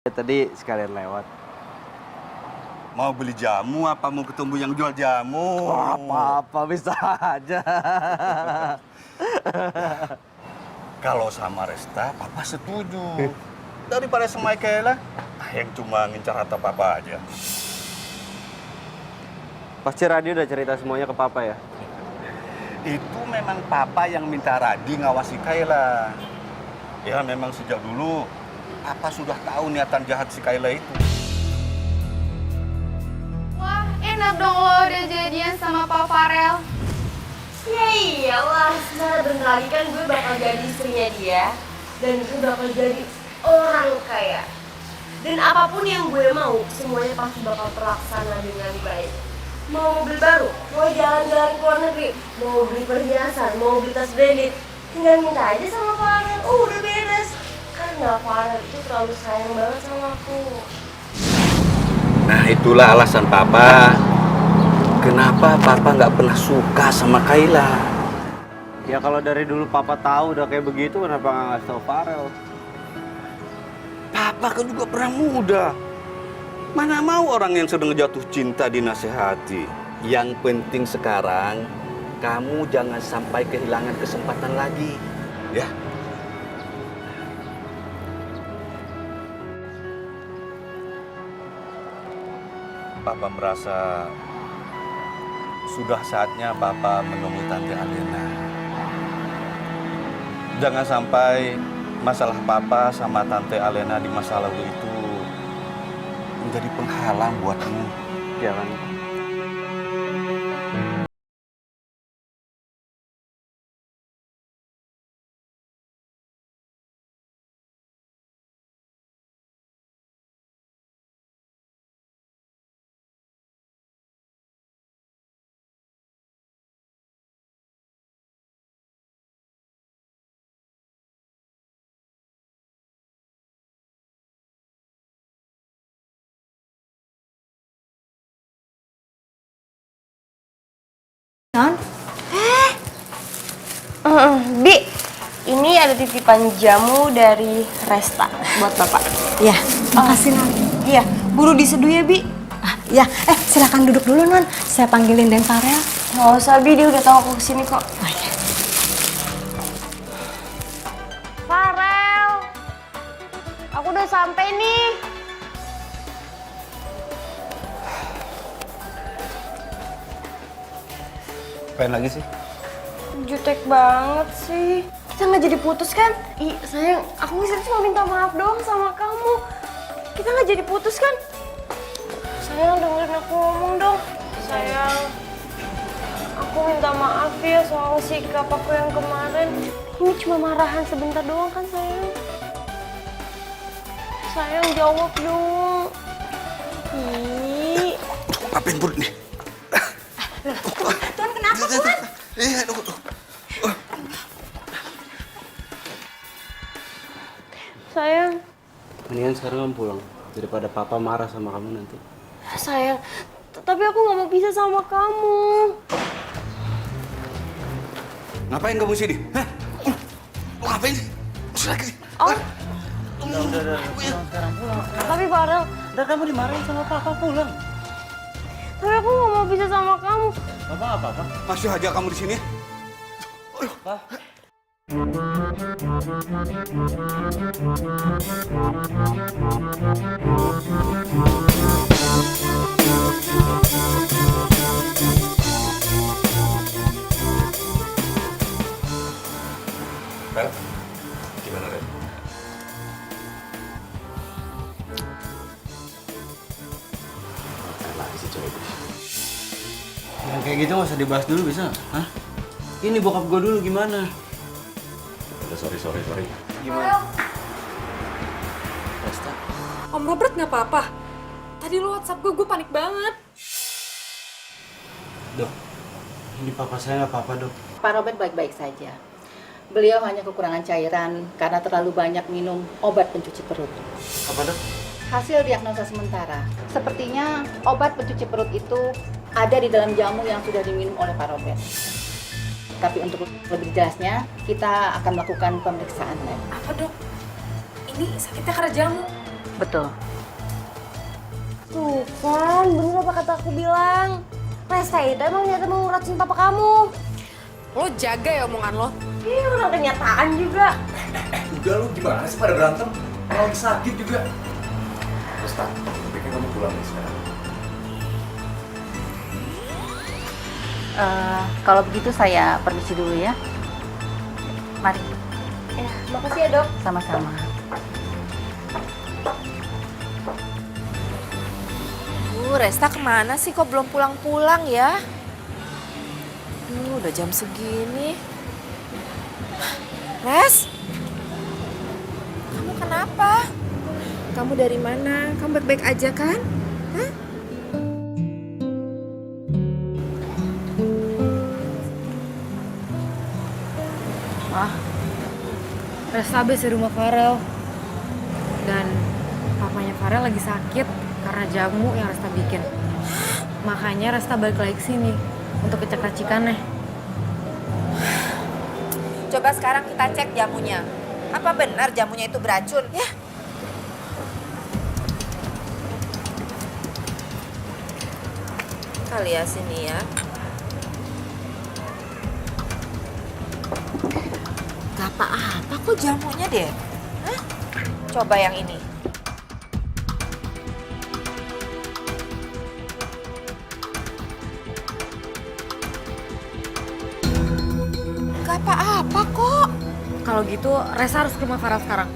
Tadi sekalian lewat. Mau beli jamu apa mau ketemu yang jual jamu? Apa-apa bisa aja. Kalau sama Resta, Papa setuju. Daripada sama Michaela, yang cuma ngincar harta Papa aja. Pasti Radio udah cerita semuanya ke Papa ya? Itu memang Papa yang minta Radi ngawasi Kayla. Ya memang sejak dulu Papa sudah tahu niatan jahat si Kayla itu. Wah, enak dong lo udah jadian sama Pak Farel. Ya iyalah, secara bentar lagi kan gue bakal jadi istrinya dia. Dan gue bakal jadi orang kaya. Dan apapun yang gue mau, semuanya pasti bakal terlaksana dengan baik. Mau mobil baru, mau jalan-jalan ke luar negeri, mau beli perhiasan, mau beli tas branded, tinggal minta aja sama Farel. Udah beres. Karena Farel itu terlalu sayang banget sama aku. Nah itulah alasan Papa. Kenapa Papa nggak pernah suka sama Kayla? Ya kalau dari dulu Papa tahu udah kayak begitu, kenapa nggak ngasih tau Farel? Papa kan juga pernah muda. Mana mau orang yang sedang jatuh cinta dinasehati. Yang penting sekarang, kamu jangan sampai kehilangan kesempatan lagi. Ya. Papa merasa sudah saatnya Papa menemui Tante Alena. Jangan sampai masalah Papa sama Tante Alena di masa lalu itu menjadi penghalang buatmu. Jangan. Bi, ini ada titipan jamu dari Resta buat Bapak. Ya, makasih Non. Iya, buru diseduh ya, Bi. Ya, silakan duduk dulu Non. Saya panggilin Den Farel. Nggak usah, Bi, dia udah tahu aku kesini kok. Oh, ya. Farel, aku udah sampai nih. Pengen lagi sih? Jutek banget sih. Kita nggak jadi putus kan? Ih, sayang, aku cuma minta maaf doang sama kamu. Kita nggak jadi putus kan? Sayang, dengerin aku ngomong dong. Sayang, aku minta maaf ya soal sikap aku yang kemarin. Ini cuma marahan sebentar doang kan, sayang? Sayang, jawab dong. Ih. Ngapain perut nih? Tuan kenapa Tuan? Iya, Sayang, Mendingan sekarang kamu pulang daripada Papa marah sama kamu nanti. sayang, tapi aku nggak mau pisah sama kamu. Ngapain kamu sini? Hah? Lu ngapain sih? Lagi. Oh, Udah, sekarang pulang. tapi Farel, Udah kamu dimarahin sama Papa, pulang. tapi aku nggak mau pisah sama kamu. Papa nggak apa-apa. Masih aja kamu di sini? Pak. Rel, gimana Rel? Ngapain lagi sih cewek gue? Yang kayak gitu nggak usah dibahas dulu bisa? Hah? Ini bokap gue dulu gimana? Udah sorry. Gimana? Resta. Om Robert nggak apa-apa. Tadi lo WhatsApp gue panik banget. Dok, ini papa saya nggak apa-apa dok. Pak Robert baik-baik saja. Beliau hanya kekurangan cairan karena terlalu banyak minum obat pencuci perut. Apa dok? Hasil diagnosa sementara, sepertinya obat pencuci perut itu ada di dalam jamu yang sudah diminum oleh Pak Robert. Tapi untuk lebih jelasnya, kita akan melakukan pemeriksaan lab. Apa dok? Ini sakitnya karena jamu. Betul. Tuh kan, bener apa kata aku bilang. Resta itu emang niatnya mau ngeracun papa kamu. Lo jaga ya omongan lo. Iya, udah kenyataan juga. Udah lu gimana sih pada berantem? Orang lagi sakit juga. Resta, bikin kamu pulang nih sekarang. Kalau begitu saya permisi dulu ya. Mari. Ya, makasih ya dok. Sama-sama. Resta kemana sih? Kok belum pulang-pulang ya? Udah jam segini. Res? Kamu kenapa? Kamu dari mana? Kamu baik-baik aja kan? Hah? Wah, Resta habis di rumah Farel. Dan papanya Farel lagi sakit karena jamu yang Resta bikin. Makanya Resta balik lagi ke sini untuk ngecek racikannya. Coba sekarang kita cek jamunya. Apa benar jamunya itu beracun? Ya. Kali ya sini ya. Gak apa-apa kok jamunya deh. Hah? Coba yang ini. Gak apa-apa kok. Kalau gitu, Resta harus ke rumah Farel sekarang.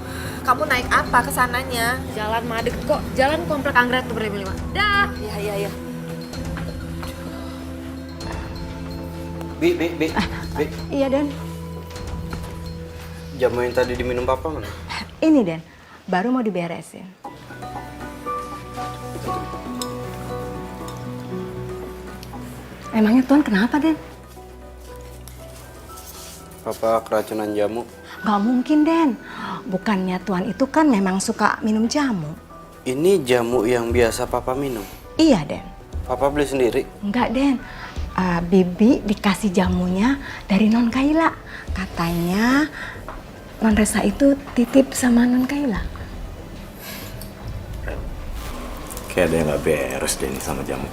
Kamu naik apa ke sananya? Jalan Madek kok, jalan komplek Anggrek tuh berlima-lima. Dah! Iya. Bi. Iya, Den. Jamu yang tadi diminum papa mana? Ini, Den. Baru mau diberesin. Emangnya Tuan kenapa, Den? Papa keracunan jamu. Gak mungkin, Den. Bukannya Tuan itu kan memang suka minum jamu. Ini jamu yang biasa papa minum. Iya, Den. Papa beli sendiri. Enggak, Den. Bibi dikasih jamunya dari Non Kaila. Katanya Non Resta itu titip sama Non Kaila. Kayak ada yang gak beres deh nih sama jamu.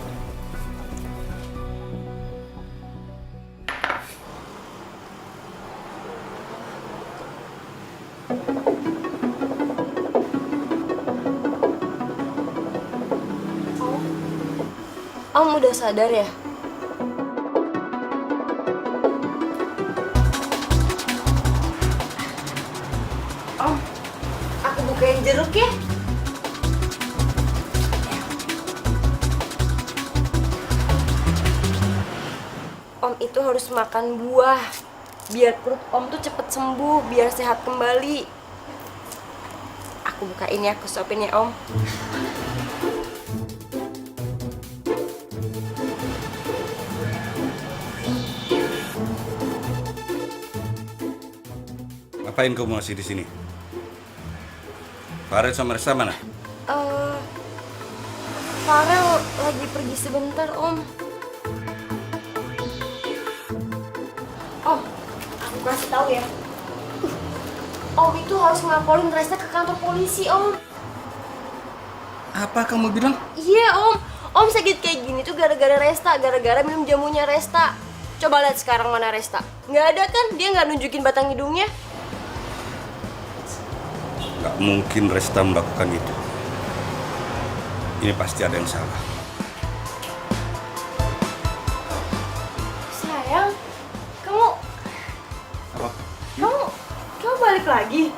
Om udah sadar ya? Om, aku bukain jeruk ya. Om itu harus makan buah. Biar perut Om tuh cepet sembuh, biar sehat kembali. Aku bukain ya, aku suapin ya Om. Ngapain kamu masih di sini? Farel sama Resta mana? Farel lagi pergi sebentar, Om. Om, aku kasih tahu ya. Om itu harus ngelaporin Resta ke kantor polisi, Om. Apa kamu bilang? Iya, Om. Om sakit kayak gini tuh gara-gara Resta, gara-gara minum jamunya Resta. Coba lihat sekarang mana Resta. Nggak ada kan? Dia nggak nunjukin batang hidungnya. Gak mungkin Resta melakukan itu. Ini pasti ada yang salah. Sayang, kamu Apa? kamu balik lagi.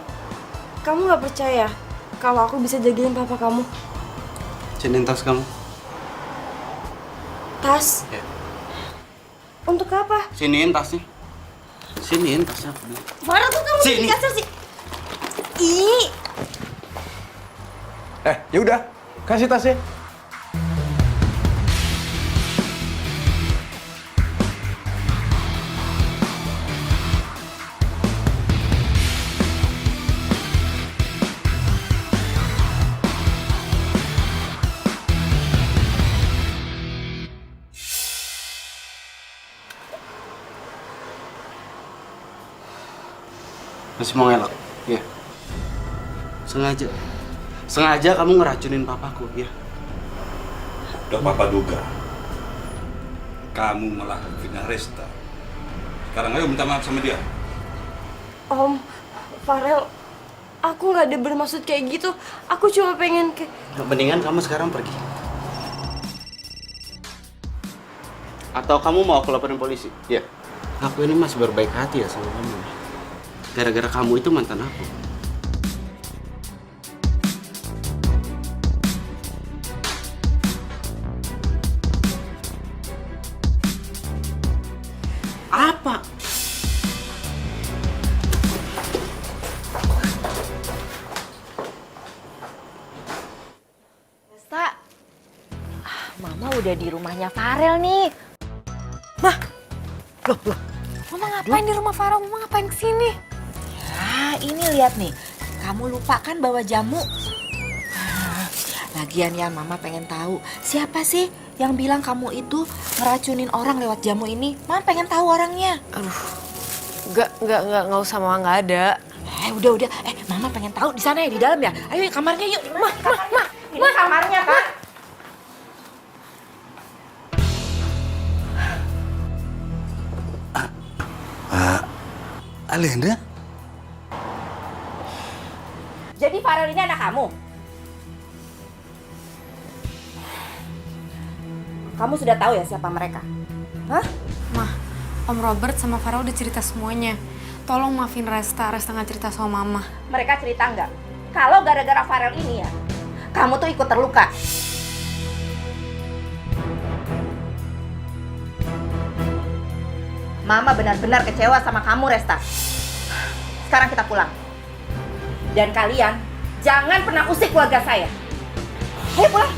Kamu nggak percaya kalau aku bisa jagain papa kamu? Sini tas kamu. Tas? Ya. Untuk apa? Siniin tasnya. Siniin tasnya. Farel tuh kamu Sini. jadi kasar sih. Ih, Ya udah, kasih tasnya. Masih mau ngelak? Iya. Sengaja. Sengaja kamu ngeracunin papaku, ya? Udah papa duga. Kamu malah fitnah Resta. Sekarang ayo minta maaf sama dia. Om, Farel, aku nggak ada bermaksud kayak gitu. Aku cuma pengen Mendingan kamu sekarang pergi. Atau kamu mau aku laporin polisi? Ya. Aku ini masih berbaik hati ya sama kamu. Gara-gara kamu itu mantan aku. Apa? Resta, Mama udah di rumahnya Farel nih. Mama ngapain di rumah Farel? Mama ngapain kesini? Ya, ini lihat nih. Kamu lupa kan bawa jamu? Lagian ya, Mama pengen tahu siapa sih yang bilang kamu itu ngeracunin orang lewat jamu ini. Mama pengen tahu orangnya. Nggak usah, Mama, nggak ada. Udah. Mama pengen tahu di sana ya, di dalam ya. Ayo kamarnya yuk. Ini kamarnya, Kak. Alenda? Jadi Farel ini anak kamu? Kamu sudah tahu ya siapa mereka? Hah? Mah, Om Robert sama Farel udah cerita semuanya. Tolong maafin Resta nggak cerita sama Mama. Mereka cerita nggak? Kalau gara-gara Farel ini ya, kamu tuh ikut terluka. Mama benar-benar kecewa sama kamu, Resta. Sekarang kita pulang. Dan kalian jangan pernah usik keluarga saya. Ayo pulang.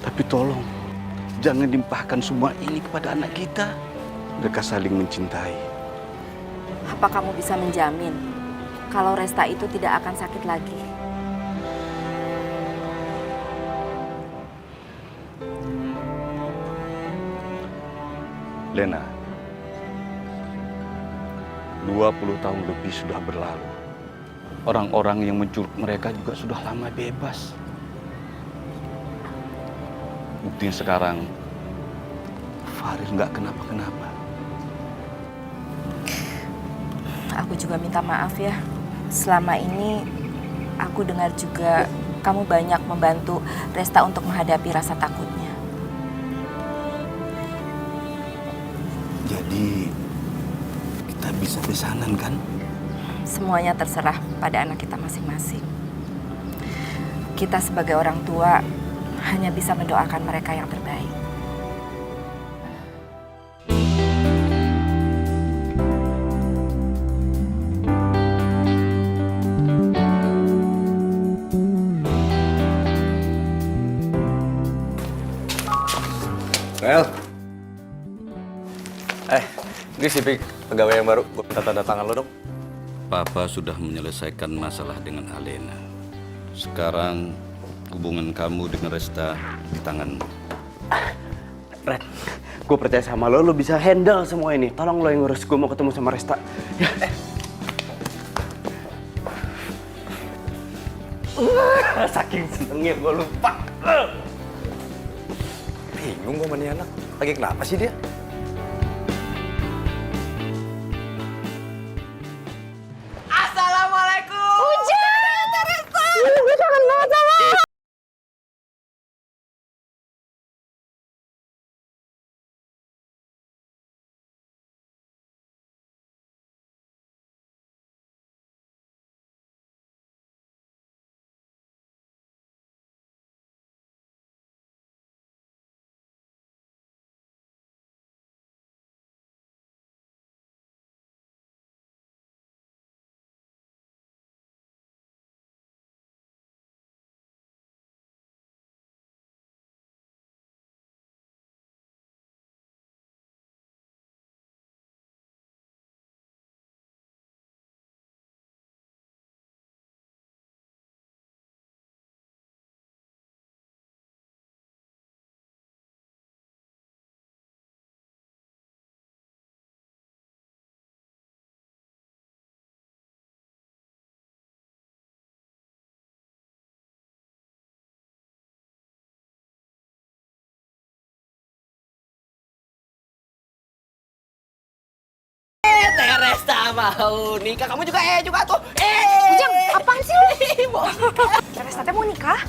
Tapi tolong, jangan limpahkan semua ini kepada anak kita. Mereka saling mencintai. Apa kamu bisa menjamin kalau Resta itu tidak akan sakit lagi? Lena, 20 tahun lebih sudah berlalu. Orang-orang yang menculik mereka juga sudah lama bebas. Buktinya sekarang, Farid nggak kenapa-kenapa. Aku juga minta maaf ya. Selama ini aku dengar juga kamu banyak membantu Resta untuk menghadapi rasa takutnya. Jadi, kita bisa besanan kan? Semuanya terserah pada anak kita masing-masing. Kita sebagai orang tua hanya bisa mendoakan mereka yang terbaik. Rel. Ini si Pik, pegawai yang baru. Gue minta tanda tangan lo dong. Papa sudah menyelesaikan masalah dengan Alena. Sekarang hubungan kamu dengan Resta di tanganmu. Red, gue percaya sama lo bisa handle semua ini. Tolong lo yang ngurus, gue mau ketemu sama Resta. Ya. Saking senengnya gue lupa. Bingung gue sama nih anak. Lagi kenapa sih dia? Assalamualaikum. Hujan, Teresa. Gue kangen banget sama lo. Teresa mau nikah, kamu juga tuh. Ujang, apaan sih lu? Teresa teh mau nikah?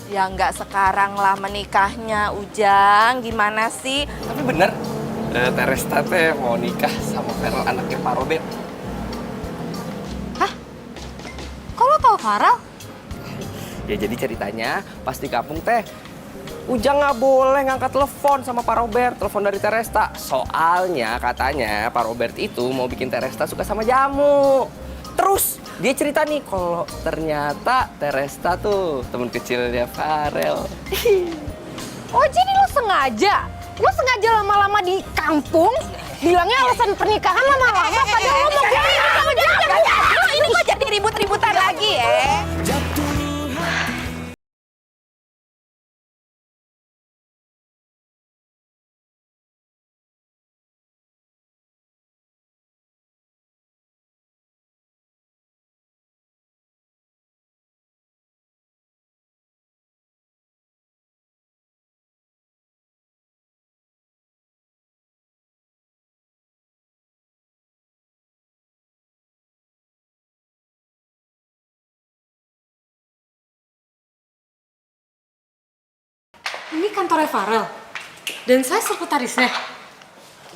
Ya nggak sekarang lah menikahnya, Ujang. Gimana sih? Tapi bener, Teresa teh mau nikah sama Farel anaknya Pak Robert. Hah? Kok lo tau Farel? Ya jadi ceritanya pas di kampung teh Ujang nggak boleh ngangkat telepon sama Pak Robert, telepon dari Teresa. Soalnya katanya Pak Robert itu mau bikin Teresa suka sama jamu. Terus dia cerita nih kalau ternyata Teresa tuh temen kecilnya Farel. Oh jadi lo sengaja? Lo sengaja lama-lama di kampung? Bilangnya alasan pernikahan lama-lama padahal lo mau gue sama dia. Ini kok jadi ribut-ributan lagi ya? Ini kantornya Farel. Dan saya sekretarisnya.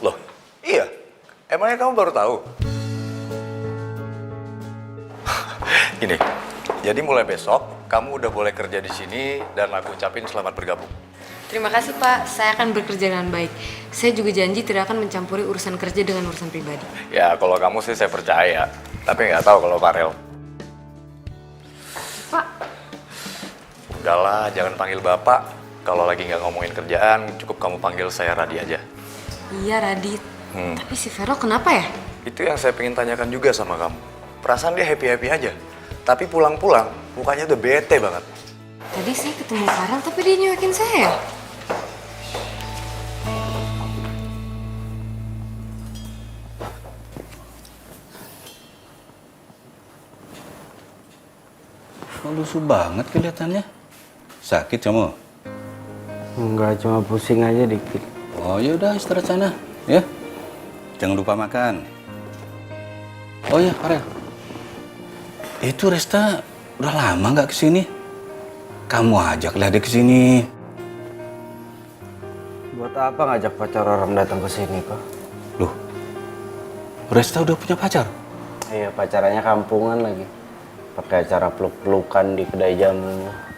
Loh, iya. Emangnya kamu baru tahu? Gini, jadi mulai besok kamu udah boleh kerja di sini dan aku ucapin selamat bergabung. Terima kasih Pak, saya akan bekerja dengan baik. Saya juga janji tidak akan mencampuri urusan kerja dengan urusan pribadi. Ya, kalau kamu sih saya percaya. Tapi nggak tahu kalau Farel. Pak. Udahlah, jangan panggil Bapak. kalau lagi nggak ngomongin kerjaan, cukup kamu panggil saya Radi aja. Iya Radit. Tapi si Vero kenapa ya? Itu yang saya pengen tanyakan juga sama kamu. Perasaan dia happy-happy aja. Tapi pulang-pulang, mukanya udah bete banget. Tadi saya ketemu Farel tapi dia nyuekin saya. Kok lusuh banget kelihatannya. Sakit kamu? Enggak, cuma pusing aja dikit. Oh ya udah istirahat sana, ya. Jangan lupa makan. Oh ya, Farel. Itu Resta udah lama nggak kesini. Kamu ajaklah dia kesini. Buat apa ngajak pacar orang datang ke sini, Pak? Loh, Resta udah punya pacar? Iya, pacarannya kampungan lagi. Pakai acara peluk-pelukan di kedai jamunya.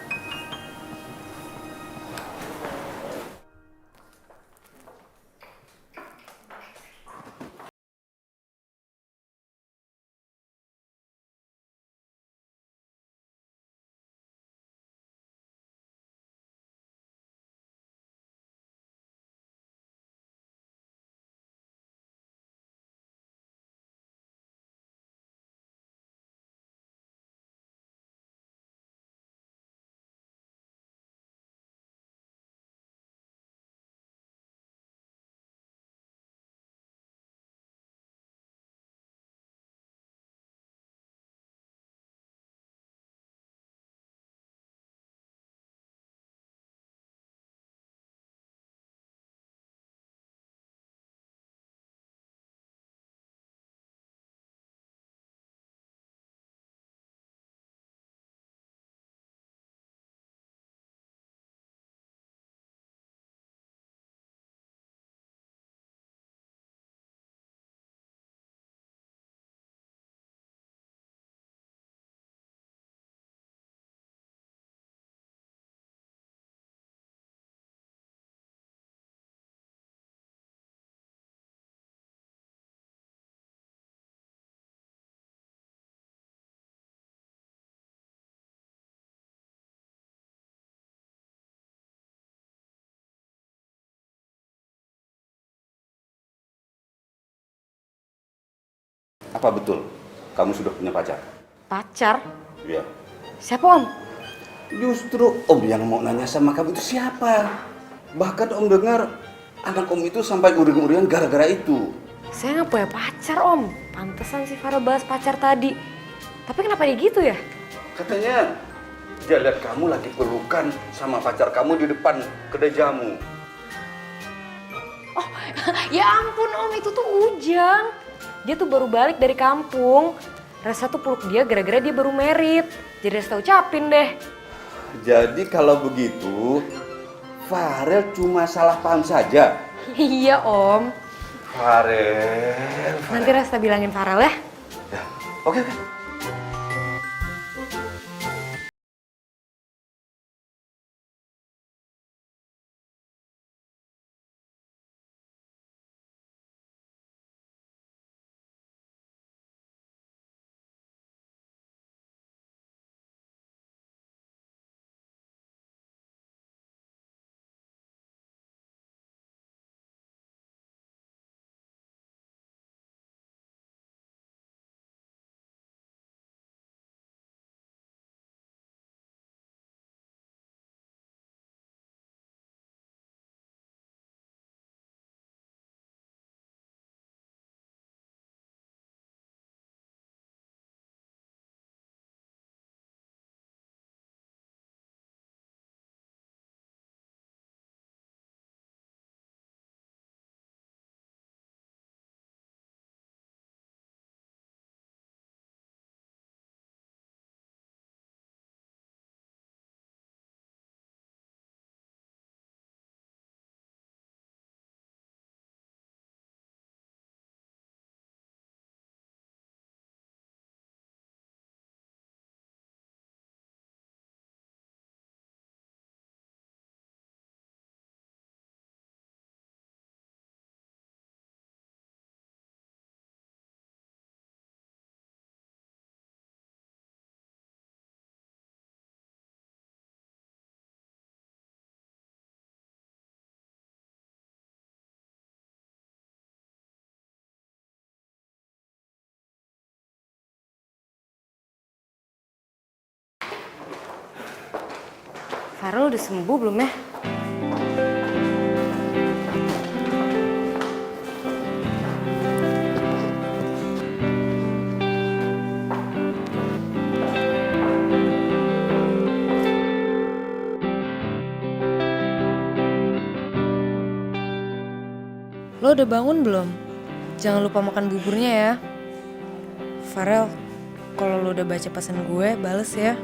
Apa betul kamu sudah punya pacar? Pacar? Iya. Siapa Om? Justru Om yang mau nanya sama kamu itu siapa? Bahkan Om dengar anak Om itu sampai uring-uringan gara-gara itu. Saya nggak punya pacar Om. Pantesan si Farel bahas pacar tadi. Tapi kenapa dia gitu ya? Katanya dia lihat kamu lagi pelukan sama pacar kamu di depan kedai jamu. Oh, ya ampun Om, itu tuh Ujang. Dia tuh baru balik dari kampung. Resa tuh peluk dia gara-gara dia baru merit. Jadi Resa ucapin deh. Jadi kalau begitu, Farel cuma salah paham saja. Iya Om. Farel. Nanti Resa bilangin Farel ya. Ya, oke. Farel udah sembuh belum ya? Lo udah bangun belum? Jangan lupa makan buburnya ya. Farel, kalau lo udah baca pesan gue, bales ya.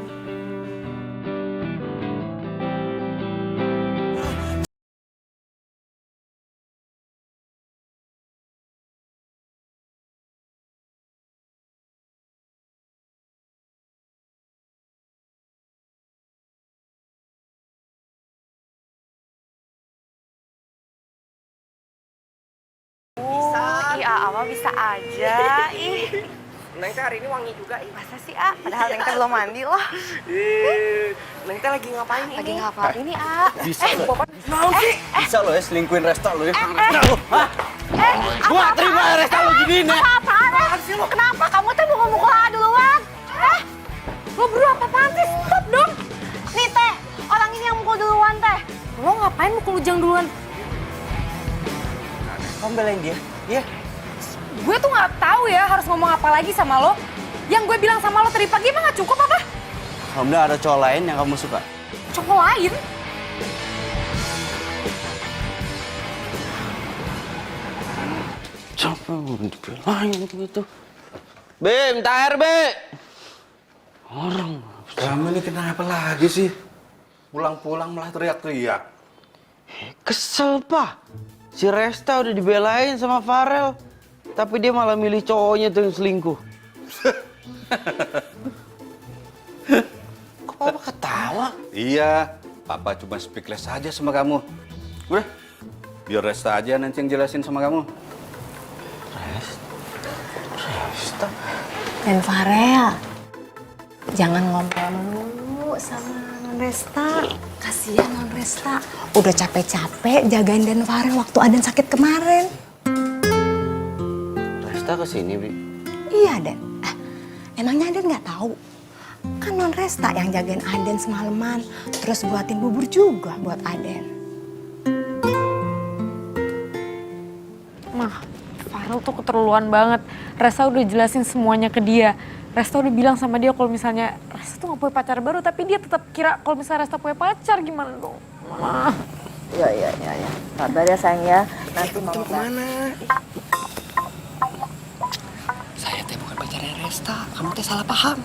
Iya, Ama bisa aja. Ih, Neng teh hari ini wangi juga, ih. masa sih, A? Padahal Neng teh belum mandi loh. Neng teh lagi ngapain ini? Lagi ngapain ini, A? Bisa lo. Naon sih? Bisa lo ya selingkuhin Resta lo ya. Gua gak terima Resta lo giniin ya. Apaan sih lo? Kenapa? Kamu teh mau mukul A duluan? Lo berdua apa-apaan sih? Stop dong! Nih, Teh. Orang ini yang mukul duluan, Teh. Lo ngapain mukul Ujang duluan? Kamu belain dia? Iya. Gue tuh nggak tahu ya harus ngomong apa lagi sama lo. Yang gue bilang sama lo tadi pagi emang nggak cukup apa? Kamu ada cowok lain yang kamu suka? Cowok lain? Siapa yang dibelain gitu? Be, minta air, Be. Orang. Kamu ini kenapa lagi sih? Pulang-pulang malah teriak-teriak. Kesel, Pak. Si Resta udah dibelain sama Farel. Tapi dia malah milih cowoknya tuh yang selingkuh. Kok Papa ketawa? Iya, Papa cuma speechless aja sama kamu. Udah, biar Resta aja nanti yang jelasin sama kamu. Resta? Dan Farel, jangan ngobrol dulu sama Non Resta. Kasihan Non Resta. Udah capek-capek jagain Dan Farel waktu Aden sakit kemarin. Resta kesini, Bi. Iya, Den. Emangnya Aden nggak tahu? Kan Non Resta yang jagain Aden semalaman. Terus buatin bubur juga buat Aden. Mah, Farel tuh keterlaluan banget. Resta udah jelasin semuanya ke dia. Resta udah bilang sama dia kalau misalnya Resta tuh gak punya pacar baru, tapi dia tetap kira kalau misalnya Resta punya pacar, gimana dong? Mama. Ya. Sabar ya sayang ya. Nanti mau Kemana? Saya teh bukan pacarnya Resta. Kamu teh salah paham.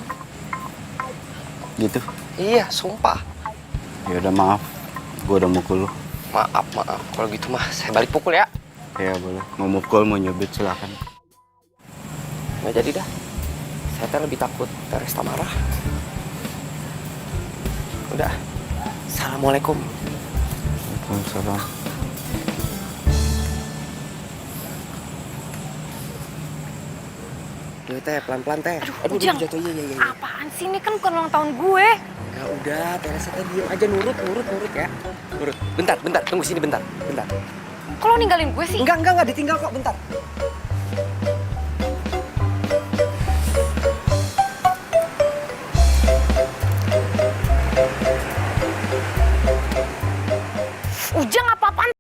Gitu? Iya, sumpah. Ya udah maaf. Gue udah mukul lu. Maaf. Kalau gitu mah saya balik pukul ya. Ya boleh. Mau mukul, mau nyubit silakan. Nggak jadi dah. Saya teh lebih takut teh Resta marah. Udah. Assalamualaikum. Waalaikumsalam. Duh teh, pelan-pelan teh. Aduh, Ujang. jatuh. Iya. Apaan sih, ini kan bukan ulang tahun gue. Ya udah, Teresa teh diem aja nurut ya. Nurut. Bentar, tunggu sini bentar. Kok lo ninggalin gue sih? Enggak ditinggal kok, bentar. Ujang apa-apaan?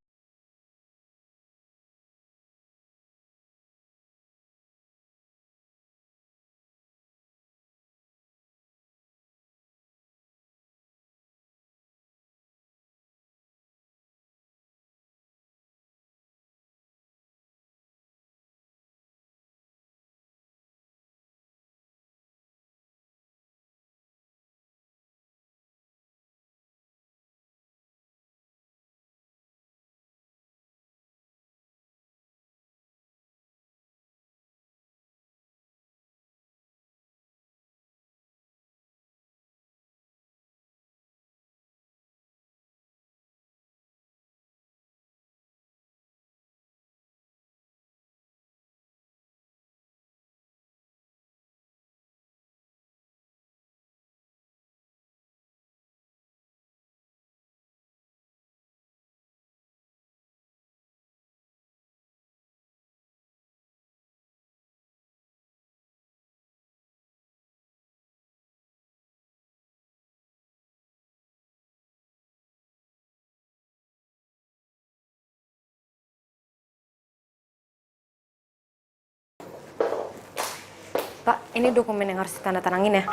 Pak, ini dokumen yang harus ditandatangin ya.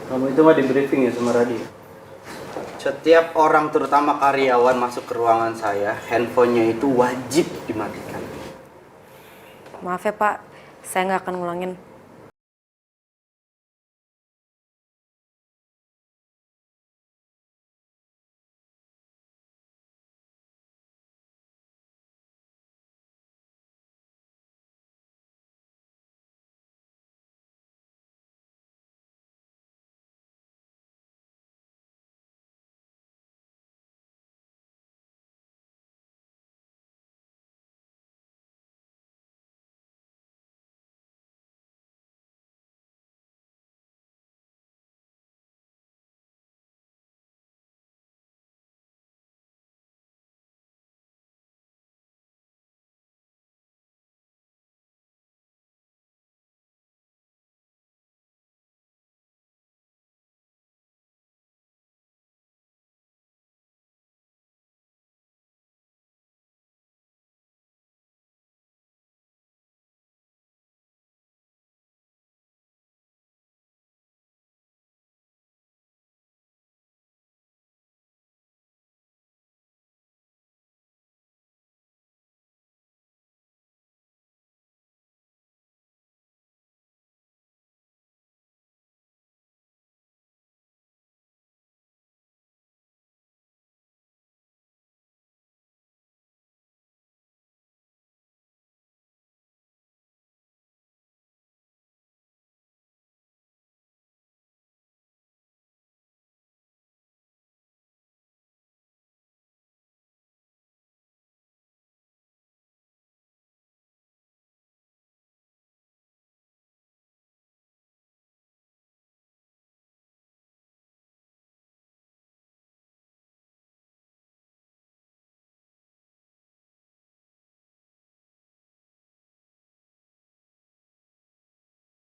Kamu itu mah di briefing ya sama Radio. Setiap orang, terutama karyawan, masuk ke ruangan saya, handphonenya itu wajib dimatikan. Maaf ya Pak, saya nggak akan ngulangin.